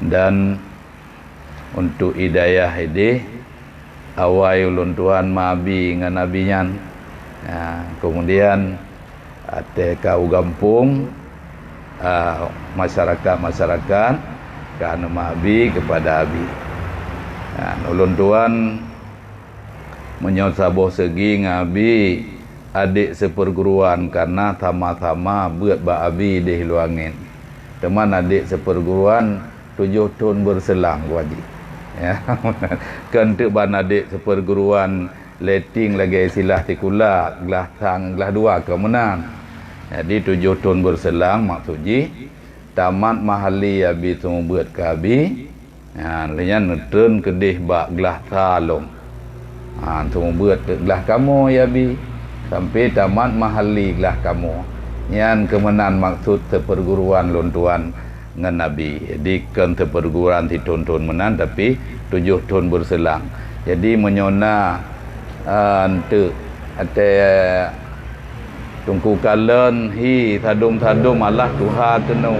Dan untuk hidayah ini awai ulun tuan mabi dengan nabi nyan. Kemudian kau gampung masyarakat kan mabi kepada abi. Ulun tuan menyosaboh segi ngabi adik seperguruan karena tama-tama buat ba abi di luangin. Teman adik seperguruan 7 tahun berselang wajib. Ya, kan tu ban adik seperguruan letting lagi silah tikula gelah tang gelah dua ke menang. Jadi 7 tahun berselang maksudnya tamat mahali abi tu buat ke abi. Lainnya netun kedih bak gelah talong. Tu buat gelah kamu ya abi sampai tamat mahali gelah kamu. Yan kemenan maksud seperguruan lun tuan dengan Nabi. Jadi kan perguruan di tahun-tahun menan tapi 7 tahun berselang. Jadi menyona untuk ada tungku kalen hi tadum-tadum Allah Tuhan tenu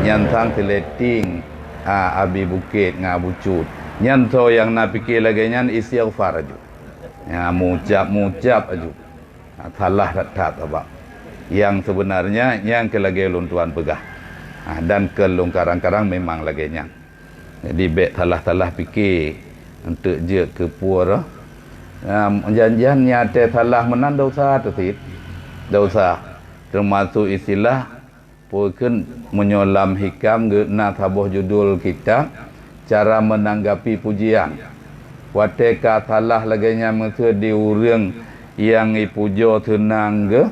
nyantang teleting abi bukit ngabucut nyanto yang nak fikir lagi nyan istighfar aja. Mucap aja. Salah tak apa. Yang sebenarnya yang kelagi lun tuan pegah. Dan kelung karang-karang memang lagi nyang. Jadi bek talah-talah fikir untuk je ke puara. Janjian nyata talah menan dosa tetit. Dosa termasuk istilah pun menyolam hikam guna tabuh judul kitab cara menanggapi pujian. Wateka talah lagi nyang mesti diurang yang ipujo tenang ke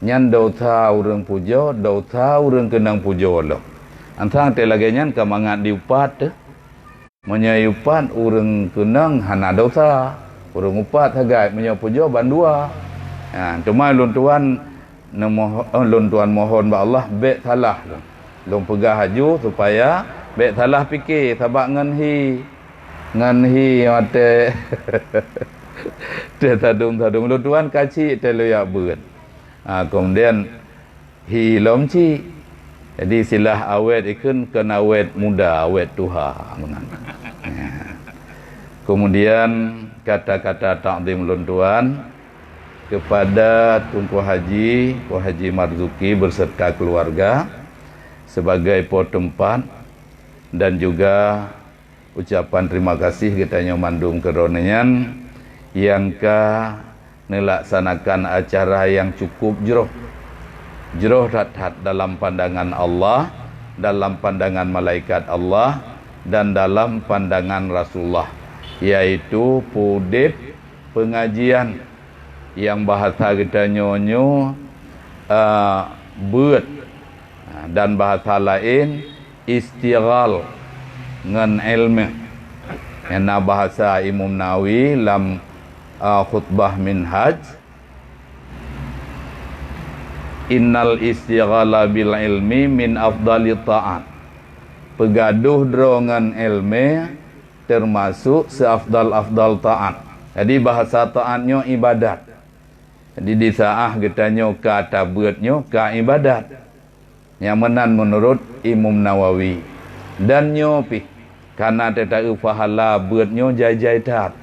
nyan dosa urang puja dosa urang kenang puja Allah antang te lagi nyan kamangat diupat menyayupat urang kenang hana dosa urang upat hagai menyay puja bandua. Cuma lun tuan mohon ba Allah bek salah lun pegah haju supaya bek salah fikir sabak nganhi mate te tadung lun tuan kaci te lo ya beun. Kemudian hilom ci. Jadi silah awet ikun kena awet muda, awet tuha. Kemudian kata-kata takdim ulun tuan kepada Tunku Haji Marzuki berserta keluarga sebagai potempat dan juga ucapan terima kasih kita nyomandung keronenyan yang melaksanakan acara yang cukup jeroh rat-rat dalam pandangan Allah, dalam pandangan malaikat Allah dan dalam pandangan Rasulullah, yaitu pudit pengajian yang bahasa kita nyonyo beut dan bahasa lain istighal ngan ilmu. Ena bahasa Imam Nawawi lam khutbah minhaj innal istighala bil ilmi min afdali ta'at. Pegaduh drongan ilmu termasuk seafdal-afdal ta'at. Jadi bahasa ta'atnya ibadat. Jadi di saah getanya kata buatnya ka ibadat. Yang menan menurut Imam Nawawi. Dan nyopi karena tetap fahala buatnya jai-jaitat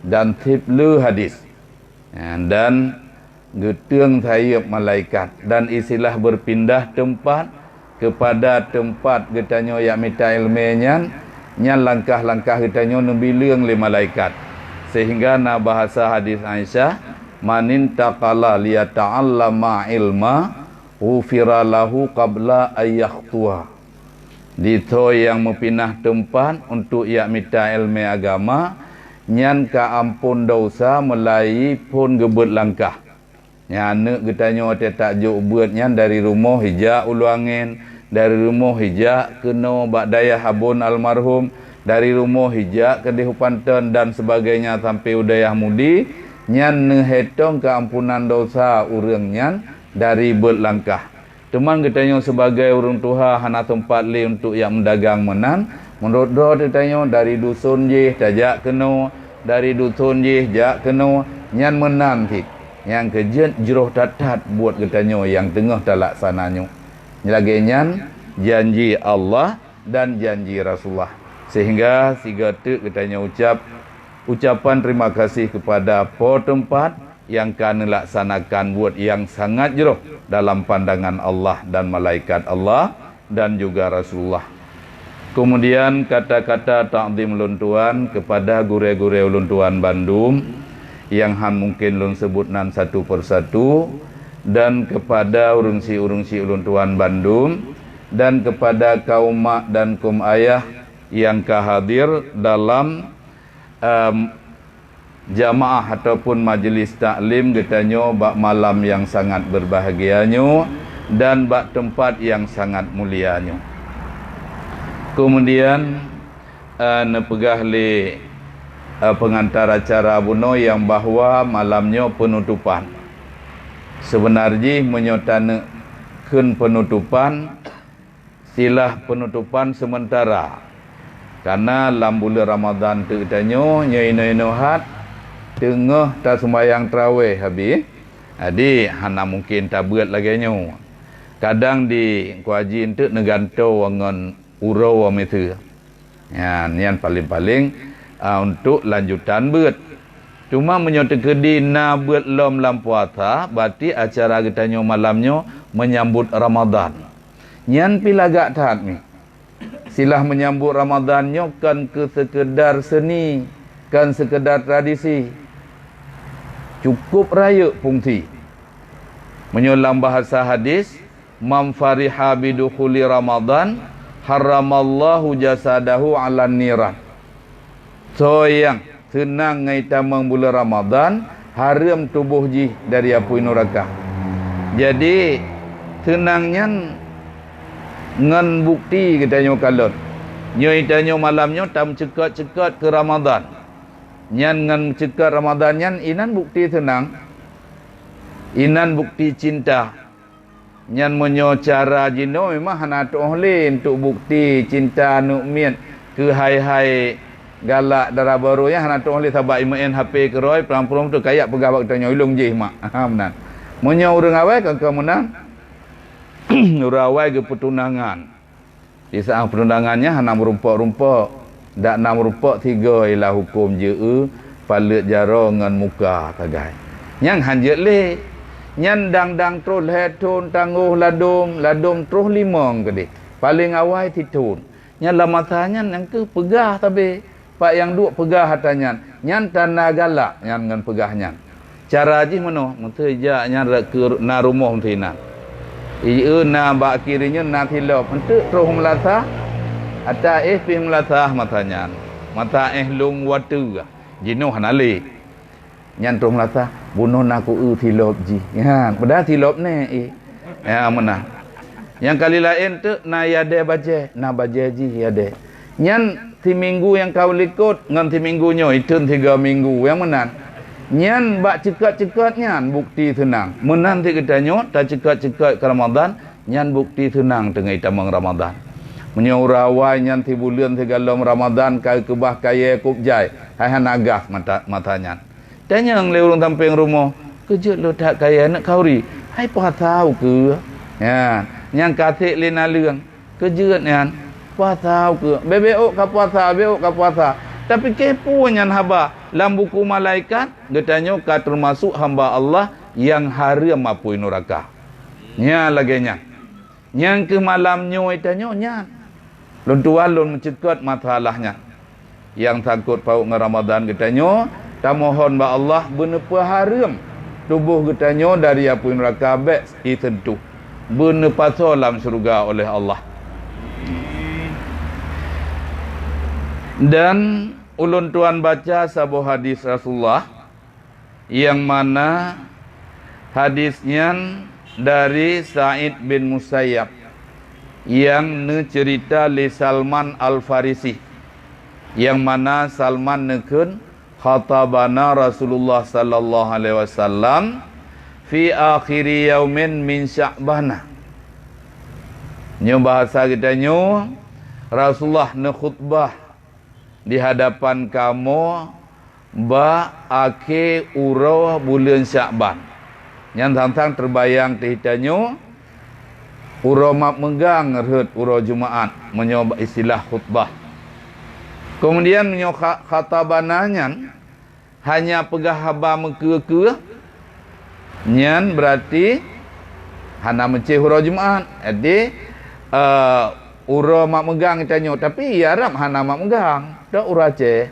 dan tiblu hadis dan getung sayap malaikat dan istilah berpindah tempat kepada tempat getanya yang minta ilmunya nyan langkah-langkah getanya nembileung le malaikat sehingga na bahasa hadis Aisyah manin taqala liyata'allama ilma ghufira lahu qabla ayyahtuha. Dito yang mempinah tempat untuk ia minta ilmu agama nyan ka ampun dosa melai pun gebut langkah. Nyane getanya tak juk buat nyan dari rumah hijak uluangin, dari rumah hijak kena bak daya habun almarhum, dari rumah hijak ke dihupanten dan sebagainya sampai udayah mudi nyan nehetong keampunan dosa urang nyan dari bet langkah. Teman katanya sebagai orang Tuhan hana tempat li untuk yang mendagang menan. Menurut doa katanya dari dusun je tajak kena, dari dusun je jak kena nyan menan hit. Yang kejen jeroh tatat buat katanya yang tengah tak laksananya. Lagi nyan janji Allah dan janji Rasulullah. Sehingga siga tu katanya ucapan terima kasih kepada po tempat yang kena laksanakan buat yang sangat jauh dalam pandangan Allah dan malaikat Allah dan juga Rasulullah. Kemudian kata-kata ta'zim ulun tuan kepada gure-gure ulun tuan Bandung yang han mungkin ulun sebut nan satu persatu, dan kepada urungsi-urungsi ulun tuan Bandung, dan kepada kaum mak dan kaum ayah yang kahadir dalam jamaah ataupun majlis taklim getanyo bak malam yang sangat berbahagianyo dan bak tempat yang sangat mulianyo. Kemudian nepegah le pengantar acara buno yang bahawa malamnya penutupan. Sebenarnya menyotanakan penutupan silah penutupan sementara. Karena dalam bulan Ramadan tu tanyo nyoino hat tengah tak sembahyang tarawih habis. Jadi hana mungkin tak buat lagi nyo. Kadang di kuajin tu negantau wangan urau itu. Ya, nian paling-paling untuk lanjutan buat. Cuma menyatakan di na buat lom lam puasa, berarti acara kita nyo malamnya menyambut Ramadan. Nian pilagak tahat ni. Silah menyambut Ramadannya kan ke sekedar seni, kan sekedar tradisi. Cukup raya fungsi. Menyulam bahasa hadis, man fariha bidukhuli Ramadan haramallahu jasadahu 'alan niran. So yang senang ngai tamang bulan Ramadan, haram tubuh ji dari api neraka. Jadi senangnya ngan bukti katanya kalon. Nyoi tanyo malamnya tam cekat-cekat ke Ramadan. Nyan ngan cekat Ramadan nyan inan bukti senang. Inan bukti cinta. Nyan menyo cara jino memang hana tohle untuk bukti cinta nukmian ke hai-hai galak darah baru ya hana tohle sabak imain HP keroi pelan-pelan tu kayak pegawai tanya ulung je mak. Menan. Menyo urang awai kan kemenang. Urawai ke pertunangan. Di saat pertunangannya hana merumpok-rumpok. Dak nak merumpok tiga ialah hukum je palet jaro ngan muka tagai. Yang hanjek le. Nyan dang-dang terus hetun tangguh ladum terus limong ke dia. Paling awal titun. Nyan lamatanya yang ke pegah tapi pak yang duk pegah hatanya. Nyan tanah galak nyan ngan pegahnya. Cara ji mano? Menteri ja nyan ke na rumah mentina. Ieu na bak kirinya na tilop. Untuk terus melata. Ata pi melata matanya. Mata lung watu. Jinuh hanale. Nyan terus melata. Bunuh naku tilop ji. Ya, padahal tilop ni. Ya, mana? Yang kali lain tu na yade baje, na baje ji yade. Nyan ti minggu yang kau likut ngan ti minggunya itu 3 minggu yang menan. Nyan bak cekat-cekat nyan bukti tenang. Menan ti katanya tak cekat-cekat ke Ramadan, nyan bukti tenang tengah tamang Ramadan. Menyurawai nyan ti bulan 3 Ramadan kai kebah kaya kupjai. Hai hanagah matanya. Tanya yang leurung tamping rumah, kejut lo tak kaya nak kauri. Hai pa tahu ke? Ya, yang katik lena leung. Kejut nyan, pa tahu ke? Bebeok ka puasa, beok ka puasa. Tapi kepo nyan haba. Dalam buku malaikat, katanya ka termasuk hamba Allah yang haram apui neraka. Nya laganya. Yang ke malamnya itanya nya. Lun tua lun mencekat masalahnya. Yang takut pauk ngan Ramadan katanya, tak mohon ba Allah benepa haram tubuh getanyo dari api neraka bek tentu benepa dalam surga oleh Allah. Dan ulun tuan baca sebuah hadis Rasulullah yang mana hadisnya dari Sa'id bin Musayyab yang cerita li Salman Al-Farisi, yang mana Salman nekun khatabana Rasulullah sallallahu alaihi wasallam fi akhir yaumin min Sya'ban. Nyo bahasa kita nyo Rasulullah ne khutbah di hadapan kamu ba akhir urau bulan Sya'ban. Yang tantang terbayang kita nyo Uro mak megang ngerhut uro Jumaat menyoba istilah khutbah. Kemudian menyoba khatabananya hanya pegah haba meke-ke nyan berarti hana menceh uro Jumaat. Jadi uro mak megang tanya tapi ya ram hana mak megang dak uro Aceh.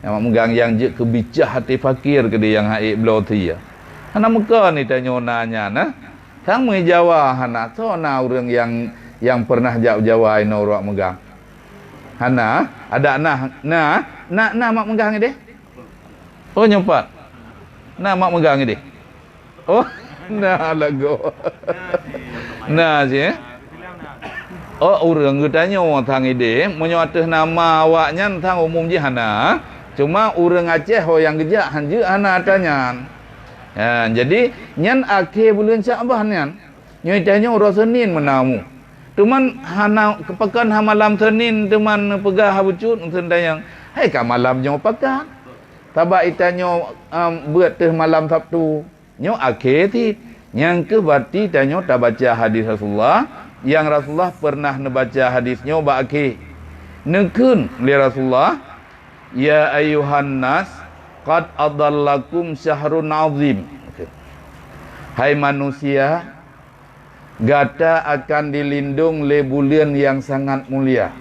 Yang mak megang yang je kebicah hati fakir ke dia yang haik belau tu ya. Hana muka ni tanya nanya nah. Kang mai Jawa hana so na orang yang pernah Jawa ino ro megang. Hana ada nak mak megang ni deh. Oh nyempat. Nak mak megang ni deh. Oh nah lagu. Nah je. Oh orang tanya tang ide menyuatih nama awaknya tang umum je hana. Cuma orang Aceh yang gejak hanje hana tanya. Ya, jadi nyan akhir bulan Sya'ban nyan. Nyoi tanya orang Senin menamu. Tuman hana kepekan ha malam Senin teman pegah habucut sendayang. Hai ka malam nyo pekan. Tabak itanyo buat teh malam Sabtu. Nyo akhir ti yang ke berarti tanyo tak baca hadis Rasulullah yang Rasulullah pernah membaca hadisnya ba akhir. Nekun li Rasulullah ya ayuhan nas qad adallakum syahrun azim. Hai manusia, gata akan dilindung le bulan yang sangat mulia.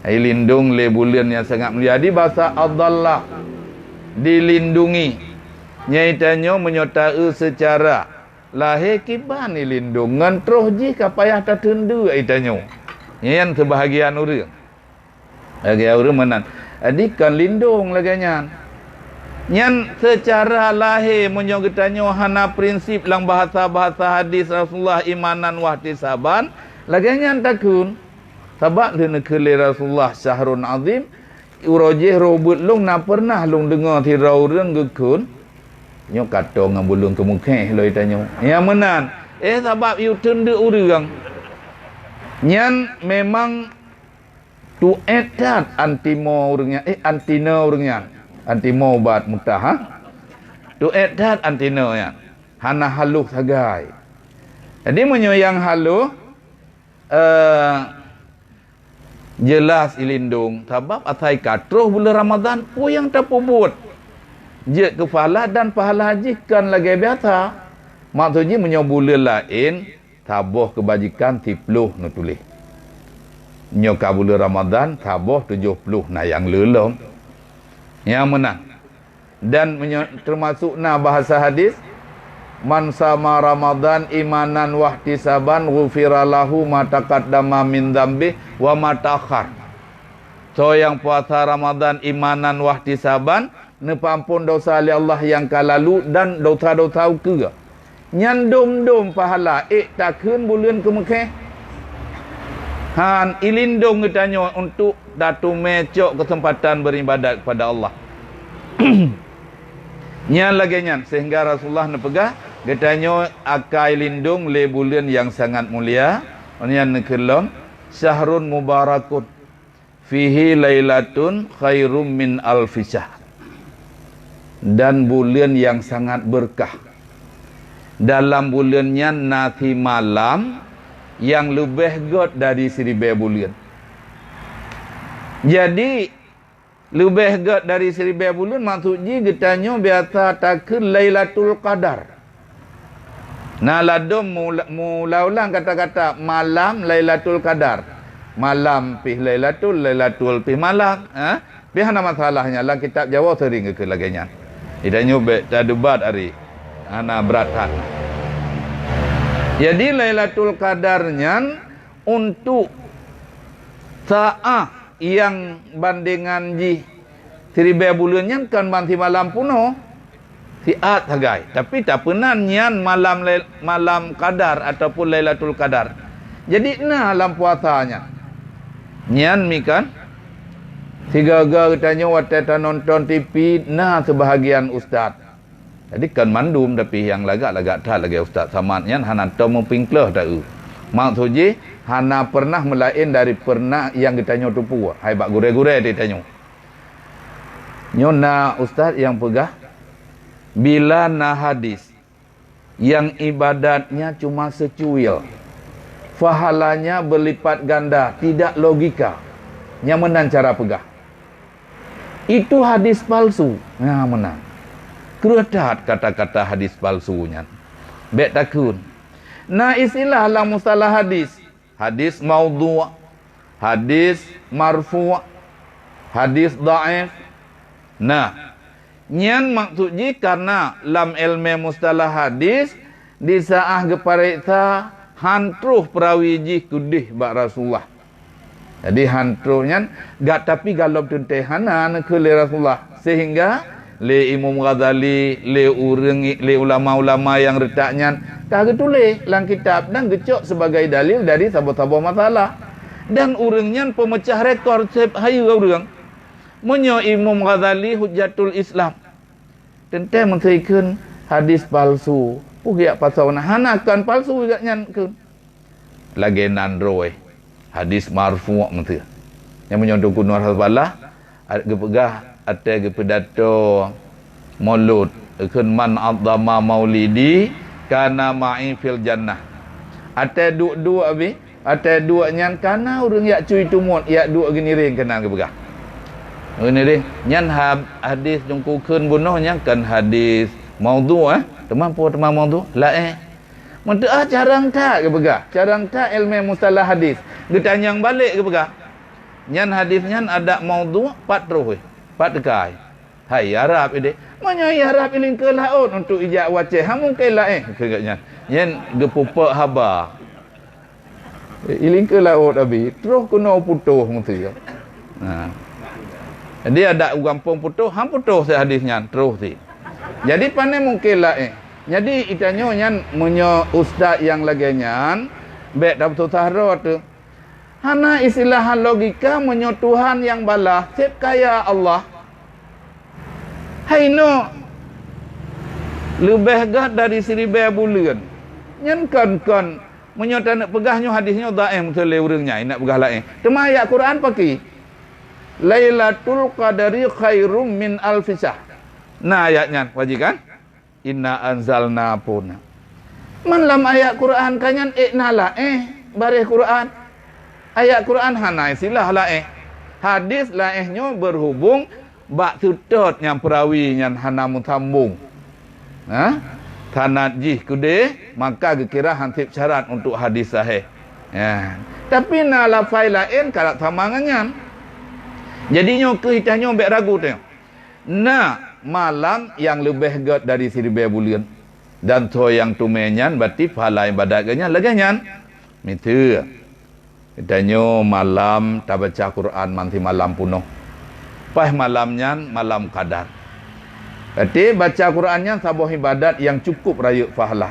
Hai lindung le bulan yang sangat mulia. Di bahasa adallah dilindungi. Nyaitannya menyertai secara lahir kiban dilindung ngan terus ji kapayah tertendu aitannya. Yang sebahagian orang. Bagi orang menan. Jadi kan lindung laganya. Nyan secara lahir menyogetanyo hana prinsip lang bahasa-bahasa hadis Rasulullah imanan wahtisaban laganya takun sabak dene kele Rasulullah syahrun azim urojeh robut long na pernah long dengar ti rau reung gekun nyo kato ngambulung ke mukeh loi tanyo ya menan sabab yu tende urang nyan memang tu etat antimo urangnya antina urangnya antimo bat mutah ha tu etat antina ya hana haluh sagai jadi menyoyang haluh jelas ilindung sebab atai katruh bulan Ramadan yang tak buat je kepala dan pahala haji kan lagi biasa maksudnya menyobulan lain tabuh kebajikan 30 nu tulis nyoka bulan Ramadan tabuh 70 nah yang lelom yang menang dan termasuk nah bahasa hadis man sama Ramadan imanan wahtisaban ghufira lahu ma taqaddama min dzambi wa ma ta'akhkhar. So yang puasa Ramadan imanan wahtisaban nepampun dosa li Allah yang kalalu dan dosa-dosa ke nyan dom pahala takun bulan ke Mekah han ilindung katanya untuk datu mecok kesempatan beribadat kepada Allah. Nyan lagi nyan sehingga Rasulullah nepegah katanya akai lindung le bulan yang sangat mulia. Nyan nekelon syahrun mubarakun fihi lailatun khairum min alfi syahr. Dan bulan yang sangat berkah. Dalam bulannya nanti malam yang lebih god dari 1000 bulan. Jadi lebih god dari 1000 bulan maksudnya getanya biasa takun Lailatul Qadar. Nah ladum mula ulang kata-kata malam Lailatul Qadar. Malam pih Lailatul pih malam. Pih ana masalahnya lah kitab Jawa sering ke laginya. Idanya tak debat hari. Ana berat. Jadi Lailatul Qadarnya untuk saat yang bandingan ji 1000 bulannya kan banti malam puno siat hagai tapi tak pernah nyan malam Qadar ataupun Lailatul Qadar. Jadi nah dalam puasanya nyan mi kan tiga-tiga katanya waktu nonton TV nah sebahagian ustaz. Jadi kan mandum tapi yang lagak tak lagi ustaz samatnya hana tau mempingklah tahu. Maksudnya hana pernah melain dari pernah yang ditanya tupu. Hai bak gure-gure ditanya. Nyona ustaz yang pegah bila na hadis yang ibadatnya cuma secuil Pahalanya berlipat ganda, tidak logika. Yang menang cara pegah. Itu hadis palsu. Yang menang. Kerudat kata-kata hadis palsunya. Bek takun. Nah istilah lah mustalah hadis. Hadis maudhu', hadis marfu', hadis dhaif. Nah, nyan maksudnya karena lam ilmu mustalah hadis disaah geparita hantruh perawiji kudih bak Rasulullah. Jadi hantruhnya gak tapi galop tentehana ke Rasulullah sehingga le Imam Ghazali, le ulama-ulama yang retaknya kagak tulis dalam kitab dan gecok sebagai dalil dari sabot-sabot masalah. Dan urangnya pemecah rekor setiap hayu urang. Menyo Imam Ghazali Hujjatul Islam. Tentang menterikan hadis palsu. Pugiak pasal hanakan palsu juga nyankan. Lagi nandroy. Hadis marfu' menteri. Yang menyontoh kuno Rasulullah gepegah ada gepedato maulud kun man adzama maulidi kana ma'i fil jannah. Ada dua abi, ada dua nyan kana urang yak cuy tumut yak dua gini ring kena gepegah. Ini deh, nyan hadis jungku kun bunuh nyan kan hadis maudhu teman maudhu la Mentah jarang tak gepegah. Jarang tak ilmu mustalah hadis. Ditanyang balik gepegah. Nyan hadis nyan ada maudhu 4 terus. 4 dekai. Hai Arab ide. Manya Arab iling ke laut untuk ijak waceh. Ha mungkin lah kegaknya. Nyan gepupak haba. Iling ke laut abi. Terus kena putuh mesti. Nah. Jadi ada gampang putuh, hang putuh se hadisnya terus ti. Jadi pandai mungkin lah Jadi itanya nyan menyo ustaz yang lagi nyan baik dapat tahara tu. Hana istilah logika menyo Tuhan yang balah sep kaya Allah. Hai no lebih gad dari 1000 bulan. Nyan kan menyo tak nak pegahnya hadisnya dhaif betul urangnya nak pegah lain. Tema ayat Quran pakai Lailatul Qadari khairum min alfi syahr. Nah ayatnya wajib kan? Inna anzalna pun. Malam ayat Quran kanyan nala bareh Quran. Ayat Quran hana silah la Hadis la nyo berhubung bak tutut yang perawi yang hana mutambung. Tanat jih kude maka kira hantip syarat untuk hadis sahih. Ya. Tapi na lafai lain kalau tamangannya. Jadinya kehitannya mbak ragu tu. Nah malam yang lebih gad dari 1000 bulan dan to yang tumenyan berarti pahala ibadahnya laganyan mitu danyo malam tak baca Quran manti malam punuh pas malamnya malam qadar berarti baca Qurannya sabuh ibadat yang cukup raya pahala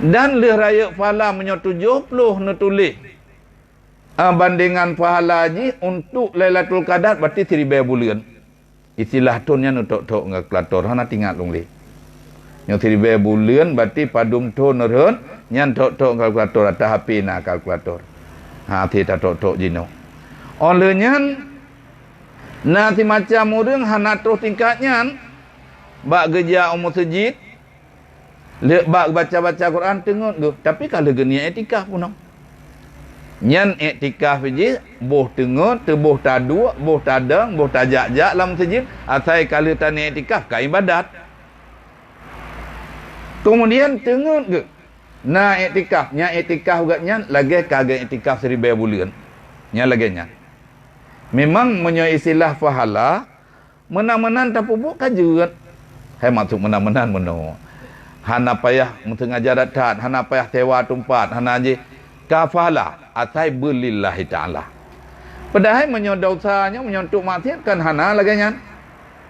dan le raya pahala menyo 70 nutulis bandingan pahala haji untuk Lailatul Qadar berarti 1000 bulan. Istilah tunnya untuk kalkulator hana tinggal lungli. Yang 1000 bulan berarti padum tun nerun nyan tok kalkulator atau HP na kalkulator. Ha ti ta tok jino. Oleh nyan nanti macam urang hana terus tingkatnya bak geja umur sejid le bak baca-baca Quran tengok tu. Tapi kalau genia etikaf pun nyan iktikaf je boh tengok boh tadu boh tadang boh tajak-jak dalam masjid asai kali tani iktikaf ka ibadat kemudian tengok ke nah iktikaf nya iktikaf juga nyan lagi kagak iktikaf 1000 bulan nya lagi nyan memang menyo istilah pahala menang-menang tak pupuk kajut hai maksud menang-menang meno hana payah mengajar dat hana payah tewa tumpat hana je kafalah atai bilillahi ta'ala. Padahal menyodosanya menyontuk maksiat kan hana laganya.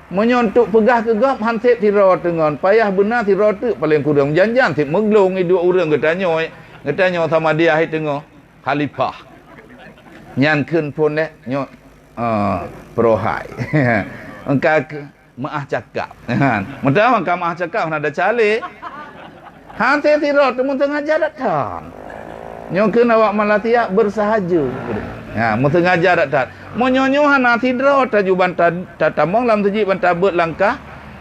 Menyontuk pegah kegap hansip tiro tengon payah benar tiro tu paling kurang janjan tip meglong dua orang getanyo sama dia hai tengok khalifah. Nyan keun pun nyo prohai. Engka maah cakap. Mudah engka maah cakap ada cale. Hansip tiro tu mun tengah jadatang. Nyo kena awak malatia bersahaja. Ha, mun sengaja dak. Monyo hana tidra tajuban tatamong lam tajib bantabut langkah.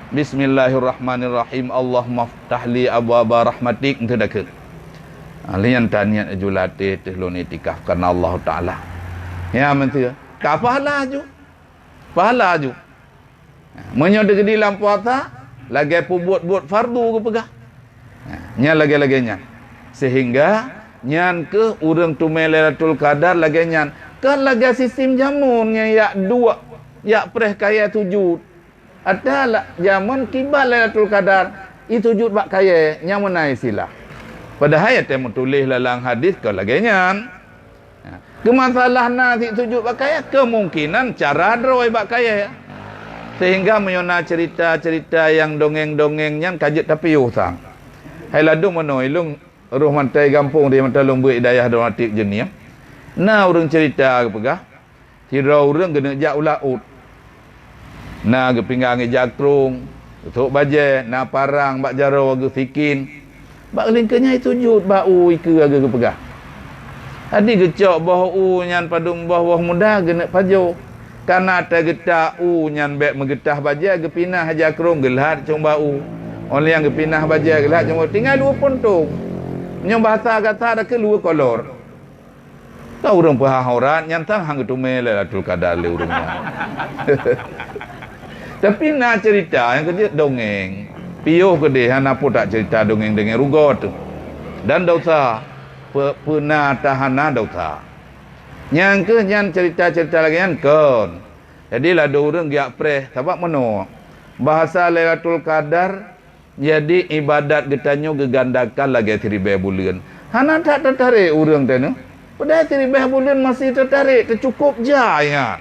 Bismillahirrahmanirrahim. Allahumma ftah li abwaaba rahmatik. Itu dak. Lian taniat julate tehlon itikaf karena Allah Taala. Ya mentia. Ka pahala ju. Pahala ju. Menyo di dalam puasa lagi buat fardu ke pegah. Nya lagi nyan. Sehingga nyan ke urang tumai Lailatul Qadar lagi nyan. Kan lagi sistem jamunnya ya dua. Ya preh kaya tujuh. Ada lah jamun kibal Lailatul Qadar. Itu tujuh bak kaya nyamun naik silah. Padahal yang tulis dalam hadis ke lagi nyan. Kemasalah nasi tujuh bak kaya kemungkinan cara droi bak kaya. Sehingga menyona cerita-cerita yang dongeng-dongengnya kajit tapi usang. Hai ladu menoi lung ruh mantai kampung dia mentalung buat hidayah donatik jenis. Nah urang cerita ke pegah. Hirau urang kena jak ulaut. Nah ke pinggang jakrung, tok baje, na parang bak jaro ke fikin. Bak lingkanya itu jut bau ke aga ke pegah. Adi gecok bau nyan padung bawah muda kena pajo. Karena ada getah nyan bek megetah baja ke pinah jakrung gelat cung bau. Oleh yang ke pinah baja gelat cung tinggal dua puntung. Nyong bahasa kata ada ke dua kolor. Kau urang pahahoran nyan tang hang tu mele Lailatul Qadar le urangnya. Tapi nak cerita yang kerja dongeng. Piuh ke dia hana pun tak cerita dongeng dengan rugot tu. Dan dosa pernah tahana dosa. Yang ke nyan cerita-cerita lagi kan kon. Jadi lah dua orang giak preh sebab mano. Bahasa Lailatul Qadar jadi ibadat getanyo gegandakan lagi 3 bulan. Hana tak tertarik urang tu. Padahal 3 bulan masih tertarik, tercukup jaya.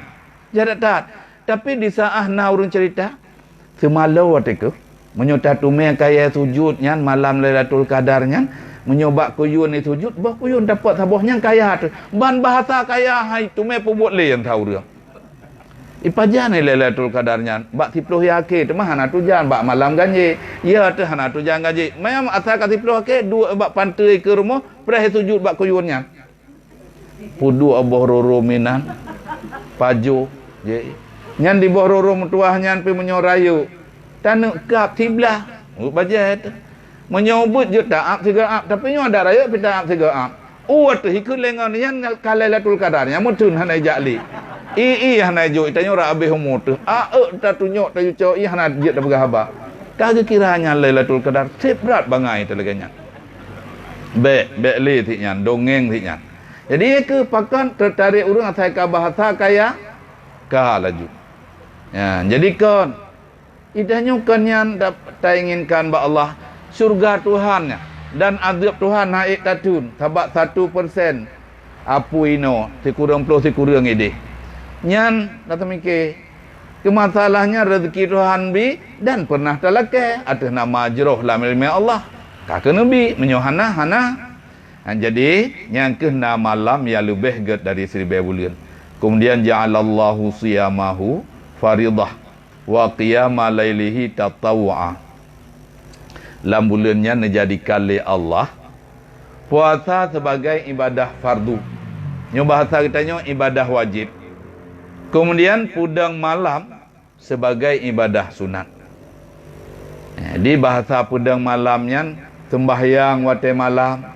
Jadi tak. Tapi di saat na urang cerita semalau waktu itu menyota tumai kaya sujud nyan malam Lailatul Qadar nyan menyoba kuyun ni sujud bah kuyun dapat sabohnya kaya tu ban bahasa kaya hai tumai pun le yang tahu dia ipajan ni Lailatul Qadar nyan bak 10 yake tu mah hana tu jan bak malam ganji ya tu hana tu jan gaji mayam asal ka 10 yake dua bak pantai ke rumah preh sujud bak kuyun nyan pudu abah roro minan pajo je nyan di bawah roro mutuah nyan pi menyorayu tanuk kap tiblah baca tu menyobut je tak tiga ap tapi nyo ada raya pi tak tiga ap tu hikut lengan nyan Lailatul Qadar nya mutun hanai jali hanai jo itanyo ra abih umur tu ta tunjuk ta yuco hana je dah berhaba kage kiranya Lailatul Qadar berat bangai tu laganya be le ti nyan dongeng ti nyan jadi ke pakan tertarik urang asal ka bahasa kaya ka laju ya jadi kon idahnya kan yang tak inginkan ba Allah surga Tuhannya dan azab Tuhan naik tatun sebab 1% apu ino sikurang puluh sikurang ide nyan kata mikir kemasalahnya rezeki Tuhan bi dan pernah talake atas nama jeroh lam ilmi Allah kakak nabi menyohana hana jadi yang ke malam yang lebih get dari 1000 bulan kemudian ja'alallahu siyamahu faridah wa qiyama lailihi tatawwa lam bulannya dijadikan oleh Allah puasa sebagai ibadah fardu nyo bahasa kitanya ibadah wajib kemudian pudang malam sebagai ibadah sunat di bahasa pudang malamnya sembahyang wate malam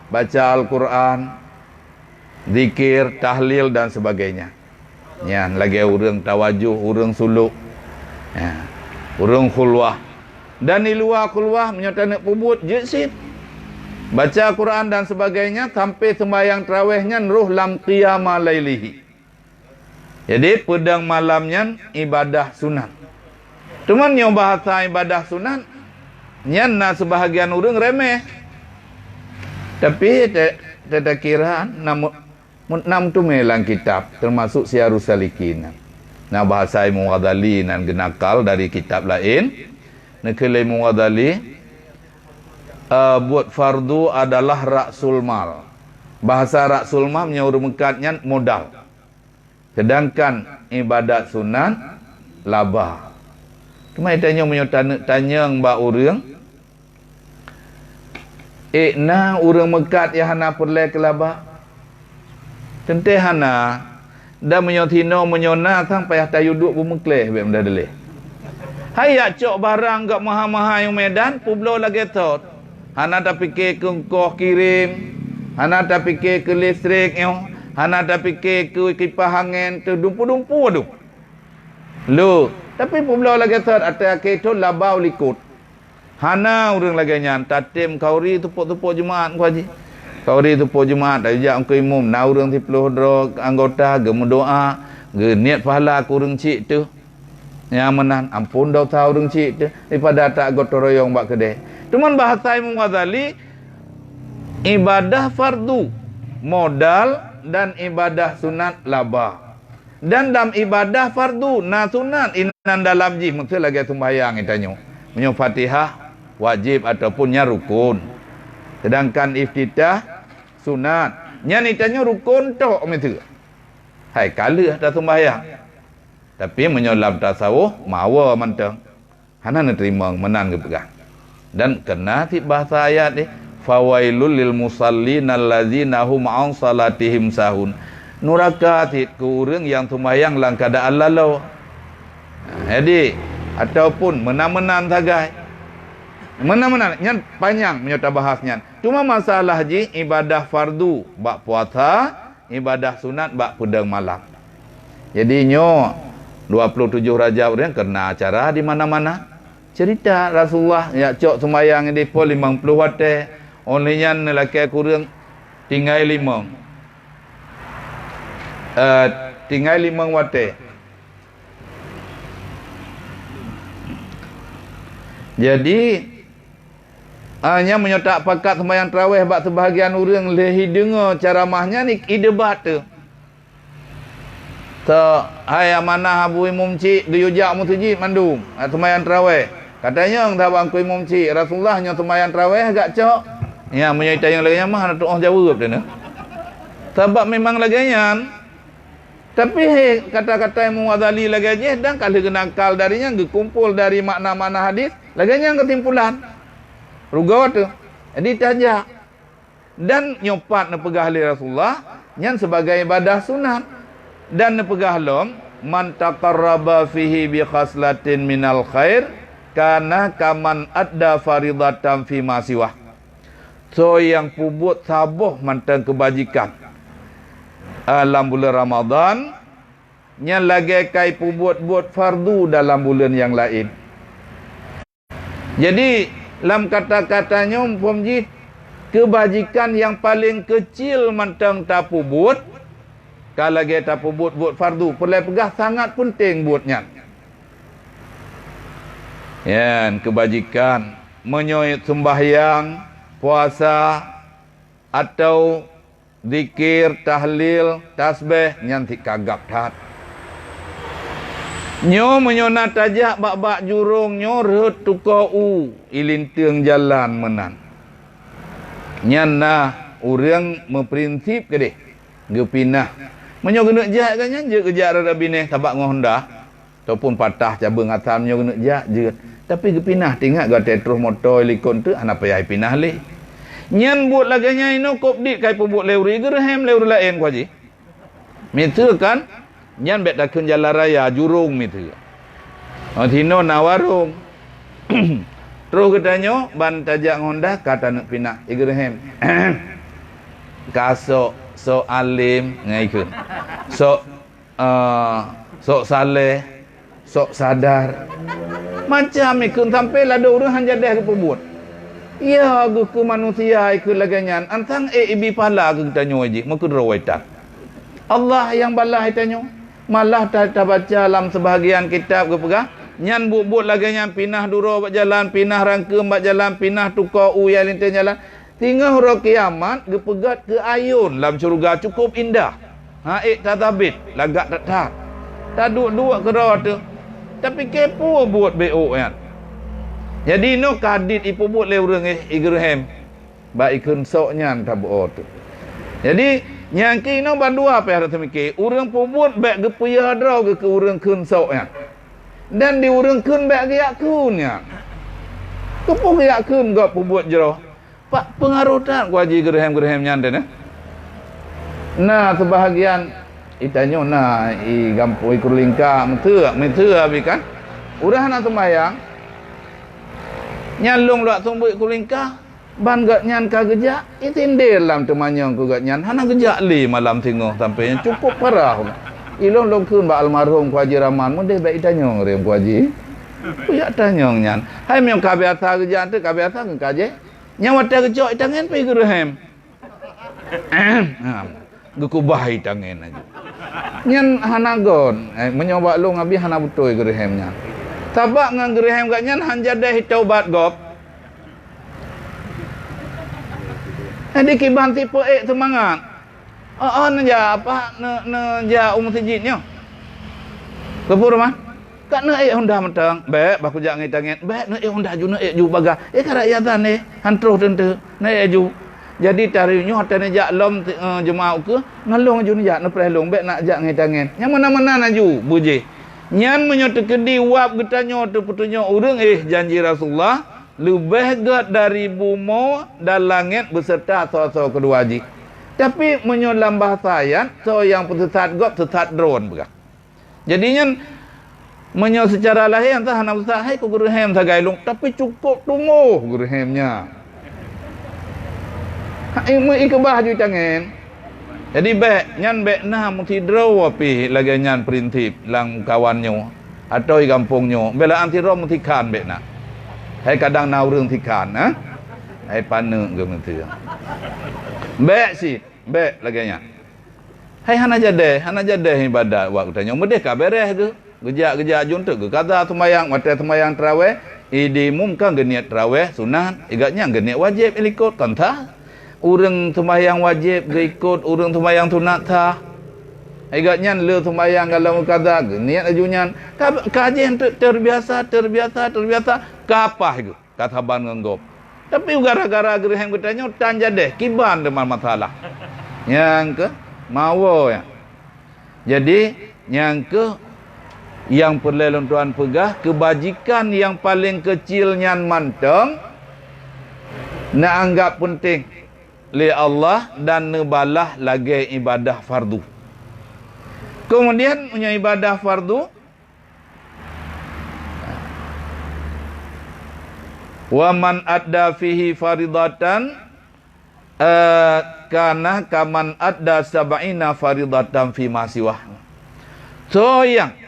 baca Al-Quran zikir tahlil dan sebagainya ya lagi urang tawajuh urang suluk ya, urung khulwah dan di luar khulwah menyata nak pubut jesit baca Quran dan sebagainya sampai sembahyang tarawihnya ruh lam qiyama lailihi jadi pedang malamnya ibadah sunat cuman yang bahasa ibadah sunat nyan na sebahagian urang remeh tapi tak kira nam tu melang kitab termasuk Syiarus Salikin. Nah bahasa Imam Ghazali nan genakal dari kitab lain. Nekele Imam Ghazali buat fardu adalah raksul mal. Bahasa raksul mal menyaur mekatnya modal. Sedangkan ibadat sunat laba. Cuma tanya tanya mbak urang. Na urang mekat ya hana perle ke laba. Tente hana dah menyotino menyona sampai tayu duk bumekleh be menda dele. Hayak cok barang gak maha-maha yang medan publo lagi tot. hana tak fikir ke kongkos kirim, hana tak fikir ke listrik yo, hana tak fikir ke kipas angin tu dumpu-dumpu tu. Lu, tapi pula lagi third atas tu labau likut. Hana urang lagi nyan tatim kauri tupuk-tupuk jemaat ku haji. Kauri tupuk jemaat ajak angku imam na urang 10 dro anggota ge doa, ge niat pahala ku urang cik tu. Yang menan ampun dah tahu urang cik tu daripada tak gotong royong bak kedai. Cuman bahasa Imam Ghazali ibadah fardu modal dan ibadah sunat laba. Dan dalam ibadah fardu na sunat inan dalam jih mesti lagi sembahyang itanyo. Menyo Fatihah wajib ataupun nya rukun. Sedangkan iftitah sunat. Nya itanyo rukun tok mesti. Hai kala dah sembahyang. Tapi menyolam tasawuf mawa manteng. Hana nak terima menan ke pegang. Dan kena ti bahasa ayat ni fawailul lil musallin allazina hum an salatihim sahun. Neraka ti ku urang yang sembahyang dalam keadaan lalau. Jadi ataupun menan-menan sagai. Menan-menan nyan panjang menyota bahasnya. Cuma masalah ji ibadah fardu bak puasa, ibadah sunat bak pudang malam. Jadi nyo 27 Rajab orang kena acara di mana-mana. Cerita Rasulullah ya cok sembahyang di pol 50 wate. Only nyan lelaki kurang tinggal 5. Tinggal 5 wate. Jadi hanya menyotak pakat sembahyang tarawih bak sebahagian orang lehi dengar ceramahnya ni idebat tu. So, hai amanah Abu Imam Cik diyujak musjid mandum sembahyang tarawih. Katanya ang tabang ku Imam Cik Rasulullah nya sembahyang tarawih agak cok. Ya menyita yang lagi mah nak jawab dia nah. Sebab memang lagian. Tapi kata-kata Imam Ghazali lagi aja dan kalau kenakal darinya kumpul dari makna-makna hadis, laginya kesimpulan. Rugau tu. Jadi tajak. Dan nyopat na pegah li Rasulullah nyan sebagai ibadah sunat. Dan na pegah lom man taqarraba fihi bi khaslatin minal khair kana kaman adda faridatan fi ma siwah. So yang pubut sabuh mantan kebajikan dalam bulan Ramadan nyan lagi kai pubut buat fardu dalam bulan yang lain. Jadi dalam kata-katanya umpamji kebajikan yang paling kecil mantang tapubut kalau lagi tapubut buat fardu perlu pegah sangat penting buatnya. Ya, kebajikan menyoit sembahyang, puasa atau zikir, tahlil, tasbih nyanti kagap tat. Nyo menyonat tajak bak-bak jurung nyo reut tukau ilinteung jalan menan. Nyan nah urang memprinsip ke deh gepinah. Menyo kena jak kan nyan je kejak rada bineh tabak ngohonda ataupun patah cabang atam nyo kena jak je. Tapi gepinah tinggal ga tetrus motor likon tu ana payah pinah le. Nyan buat laganya ino kopdit kai pebut leuri gerhem leuri lain ku haji. Mitu kan nyan bet dakun jalan raya jurung mitu. Oh tino nawarung. Terus katanya ban tajak Honda kata nak pindah Ibrahim. Kasok so alim ngaikun. Sok saleh, sok sadar. Macam ikun sampai lah ada orang hanjadah ke pebut. Ya aku ke manusia ikut laganyan antang ibi pala aku tanya aja maka rawaitan. Allah yang balah tanya. Malah tak baca dalam sebahagian kitab ke pegah nyan buk-buk laganyan pinah duro bak jalan, pinah rangkem bak jalan, pinah tukar yang lintas jalan. Tinggal huruf kiamat ke pegat ke ayun dalam syurga cukup indah. Tak tabit lagak tak. Tak duk-duk ke rawa tu. Tapi kepo buat BO kan. Jadi no kadit ipu buat le urang Ibrahim. Ba ikun soknya tabo tu. Jadi yang kino bandua apa harus mikir urang pubut bek gepuyah draw ke urang kun soknya. Dan di urang kun bek giak kunnya. Kepung giak kun gak pubut jero. Pak pengaruh tak ku haji Ibrahim nyanten eh. Nah sebahagian itanyo nah i gampung ikur lingka mentu abi kan. Urang nak sembahyang nyalung lak tumbuk ikur lingka ban gak nyan ka gejak itindel lam temanyong ku gak nyan hana gejak li malam tingoh sampai cukup parah. Ilong long kun ba almarhum ku Haji Rahman mun de baik tanyong rem ku Haji. Ku ya tanyong nyan. Hai meong ka biasa gejak tu ka biasa ke kaje. Nyawa ta gejak tangan pi gerehem. Gekubah tangan aja. Nyan hana gon menyoba long abi hana betul gerehem nyan. Tabak ngan gerehem gak nyan han jadah taubat gop. Di kiban tipe semangat. Nja apa nja sijitnya. Kepur mah. Kak ne honda mentang. Baik baku jak ngai tangan. Baik ne honda ju ne ju baga. Karakyatan ne hantruh tente. Ne ju. Jadi tarinyo hatane jak lom jemaah ke ngalong ju ne jak ne prelong baik nak jak ngai tangan. Yang mana-mana naju buje. Nyan menyote kedi wap getanyo tu putunyo urang janji Rasulullah lebih gat dari bumo dan langit beserta so kedua haji. Tapi menyolam bahasa ayat so yang sesat got sesat drone begah. Jadinya menyo secara lahir entah hana besar hai ku gerehem sagailung tapi cukup tunggu gerehemnya. Hai mu ikbah ju tangan. Jadi baik nyan baik nah muti draw api lagi nyan prinsip lang kawannya atau i kampungnya bela anti rom muti kan baik nak. Hai kadang nau rương thi khan na. Hai pane ke mentu. Baik si, baik laganya. Hai hana jade ibadat wak tanya merdeka beres ke. Gejak juntuk ke kata sembahyang mata sembahyang tarawih, idimum kan geniat tarawih sunat, igatnya geniat wajib ikut tantah. Urang sembahyang wajib ikut, urang sembahyang sunat tah. Igatnya le sembahyang kalau kata geniat ajunya. Kajian terbiasa kapah itu kata ban nganggop. Tapi gara-gara gerehem katanya tanja deh kiban dengan masalah. Yang ke mawo ya. Jadi yang ke yang perlu tuan pegah kebajikan yang paling kecil nyan manteng nak anggap penting li Allah dan nebalah lagi ibadah fardu. Kemudian punya ibadah fardu wa man adda fihi faridatan kana kaman adda sab'ina faridatan fi ma siwah. So yang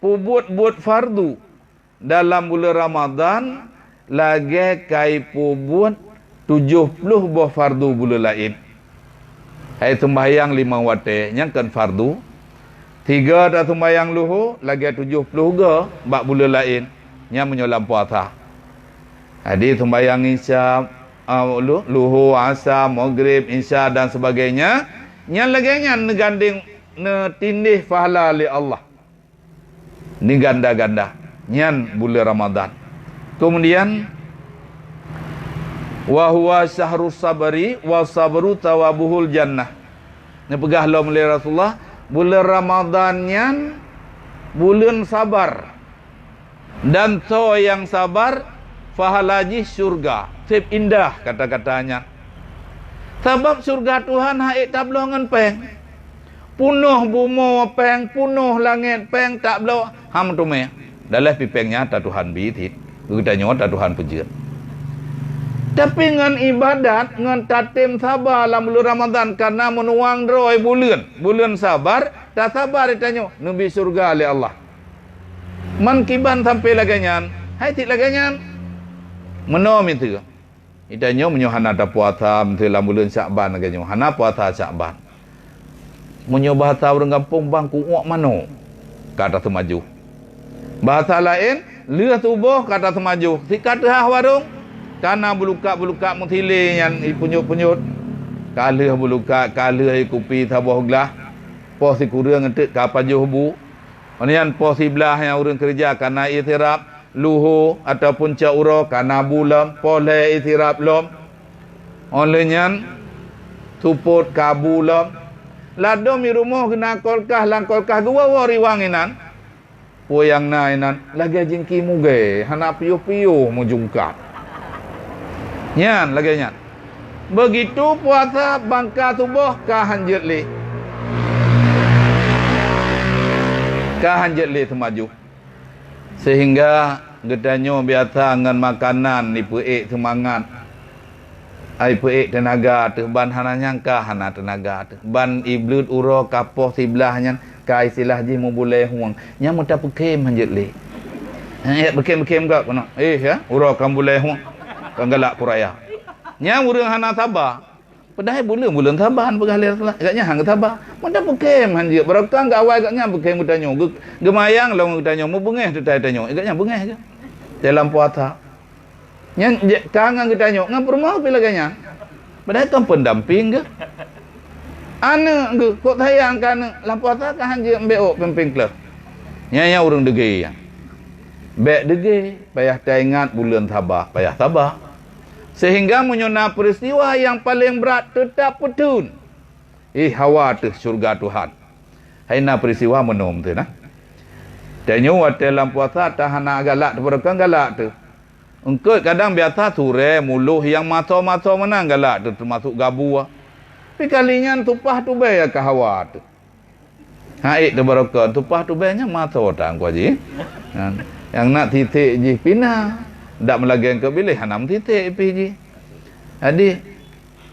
pubut fardu dalam bulan Ramadan lagi kai pubut 70 buah fardu bulan lain. Hai sembahyang 5 waktu yang kan fardu. 3 dah sembahyang luhu lagi 70 ke bak bulan lain yang menyolam puasa. Jadi sembahyang isya, luhu, asar, maghrib, isya dan sebagainya. Yang lagi neganding netindih pahala li Allah. Ni ganda-ganda. Nyan bulan Ramadan. Kemudian wa huwa syahrus sabri wa sabru tawabuhul jannah. Ni pegah lo meli Rasulullah bulan Ramadan nyan bulan sabar. Dan so yang sabar fahalaji surga. Sip indah kata-katanya. Sebab surga Tuhan haik tak belah dengan peng. Punuh bumo peng, punuh langit peng tak belah. Ham tu meh. Dalam pipengnya tak Tuhan bitit. Kita nyata Tuhan pejir. Tapi dengan ibadat, dengan tatim sabar dalam bulan Ramadan karena menuang roy bulan sabar, tak sabar ditanya nabi surga oleh Allah. Man kiban sampai laganyan, hai tik laganyan. Menom itu. Itanya menyohana ada puasa dalam bulan Syakban laganyo. Hana puasa Syakban. Menyo bahasa orang kampung bang kuok mano. Kata semaju. Bahasa lain, leh tubuh kata semaju. Si kata warung karena buluka muthile yang punyut-punyut. Kalih buluka, kalih kopi tabah gelah. Pos si kurang entek kapajuh bu. Kemudian pos si belah yang orang kerja karena itiraf luhu ataupun cauro karena bulam poleh itiraf lom. Olehnya tuput kabulam. Lado mi rumah kena kolkah lang kolkah dua wari wanginan. Poyang nainan lagi jengki muge hana piu-piu mujungkat. Nyan lagi nyan. Begitu puasa bangka tubuh kahanjet li. Kahanjet li semaju. Sehingga gedanyo biasa dengan makanan ni peik semangat. ai peik tenaga tu ban hana nyangka hana tenaga tu ban iblut uro kapoh sibelahnya kai silah ji mu boleh huang nya mu ta pekem hanjet le bekem gak kono ya uro kam boleh huang kan galak kuraya nya urang hana sabar padahal bulan taban begalir agaknya hang tabah manda pekem hanjet berakang gak awal agaknya pekem utanyo gemayang long utanyo mu bengeh tu tanyo agaknya bengeh ke dalam puasa nya kangang kita nyok ngam rumah pila ganya padahal kan pendamping ke ane ke kok tayang kan lampau tak hanje mbeo pemping klub nya urang dege ya bek dege payah taingat bulan tabah payah tabah sehingga menyona peristiwa yang paling berat tetap petun hawa tu surga Tuhan haina peristiwa menom tu nah tanya wat dalam puasa tahana galak berkang galak tu engkau kadang biasa sure muluh yang mato-mato menang galak tu termasuk gabu. Tapi kalinya tupah tu bay ke hawa tu. Haik tu barokah tupah tu baynya mato tang ku ji. Yang nak titik ji pina dak melagian ke bilih hanam titik pi ji. Adi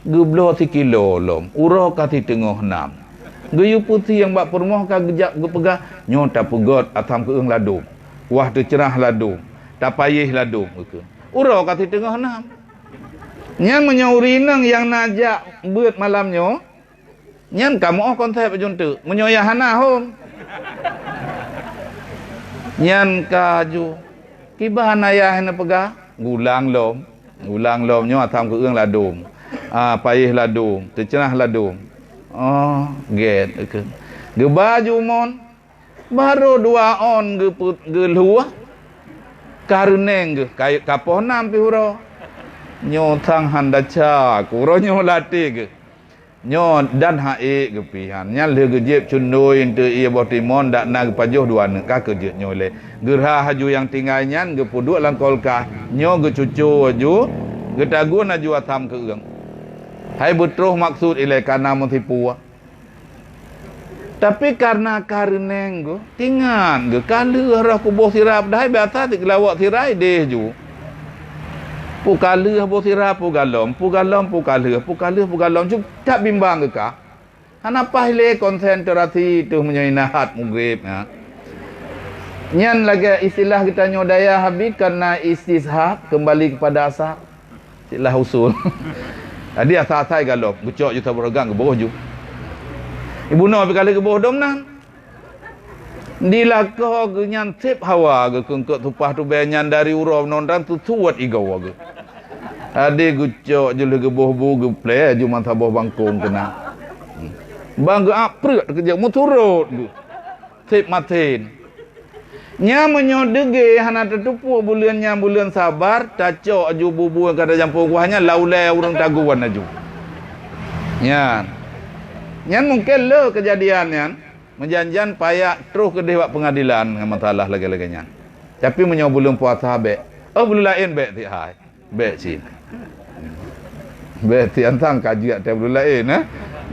gublo 3 kilo lom uro ka ti tengah 6. Geyu putih yang bak permoh ka gejak gepegah nyota pegot atam ke eng ladung. Wah tu cerah ladung. Tak payah ladung ke. Urau kat tengah 6. Nyan menyauri nang yang najak beut malamnya. Nyan kamu konsep juntu. Menyoyah hana hom. Nyan kaju. Kibah ayah na pegah. Gulang lom nyo atam ke eng ladung. Payah ladung. Tercerah ladung. Oh, get ke. Ge baju mon. Baru 2 on ge luah. Karuneng ke kayu kapoh 6 pi huro nyo thang handacha kuro nyo lati ke nyo dan hae ke pihan nya le ge jep cunoi ente ia botimon dak nag pajoh 2 ne ka ke je nyo le gerha haju yang tinggal nyan ge puduk lang kolkah nyo ge cucu aju ge tagun aju atam ke eung hai betroh maksud ile kana mentipu. Tapi karena kareneng go tingan go kala rah kubuh sirap dai biasa ti lawak sirai deh ju. Pu kala buh sirap pu galom pu galom ju tak bimbang ke ka. Hana pahle konsentrasi tu menyoinahat mugrib ya. Nyan lagi istilah kita nyodaya habis karena istishab kembali kepada asal. Istilah usul. Jadi asal-asal galom gucok juta berogang ke bawah ju. Ibu no kali ke bodoh nan. Dilakah ke nyan tip hawa ke kengkot tupah tu benyan dari urau nonran tu tuat igaw ke. Ade gucok jele ke boh bu ke play ju mantah boh bangkong kena. Bang ke aprek kerja muturut ke. Tip matin. Nya menyodege hana tetupu bulan nya bulan sabar tacok aju bubu kada jampu kuahnya laulai urang taguan aju. Nyan Nyan mungkin le kejadian nyan menjanjian payak terus ke dewan pengadilan dengan masalah lagi-lagi nyan. Tapi menyo belum puasa be. Oh belum lain be ti hai. Be sin. Be ti antang kaji te belum lain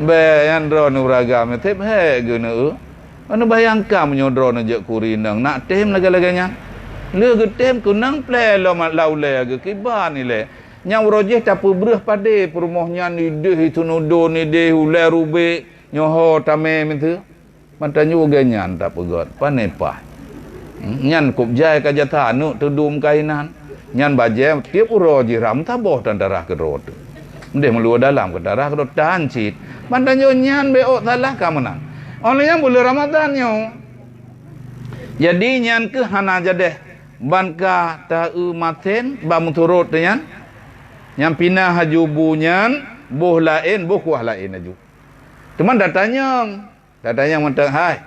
Be yan dro nu ragam tep he guna anu bayangkan menyo dro nu je kurinang nak tem lagi-lagi nyan. Le ge tem kunang ple lo laule ge kiban ni le. Nyang rojeh capu berah pade perumohnya ni deh itu nudo ni deh ulai rube nyoho tame mintu mantanyu ganyan tak pegot panepah nyan kup jai kajata anu tudum kainan nyan baje tiap uroji ram taboh dan darah kedot ndeh meluar dalam ke darah kedot tancit mantanyu nyan beok salah kamanang oleh yang bulan Ramadan nyo jadi nyan ke hana jadeh banka ta maten ba muturut nyan yang pinah haju bunyan boh lain boh kuah lain aju. Teman datanya mentang hai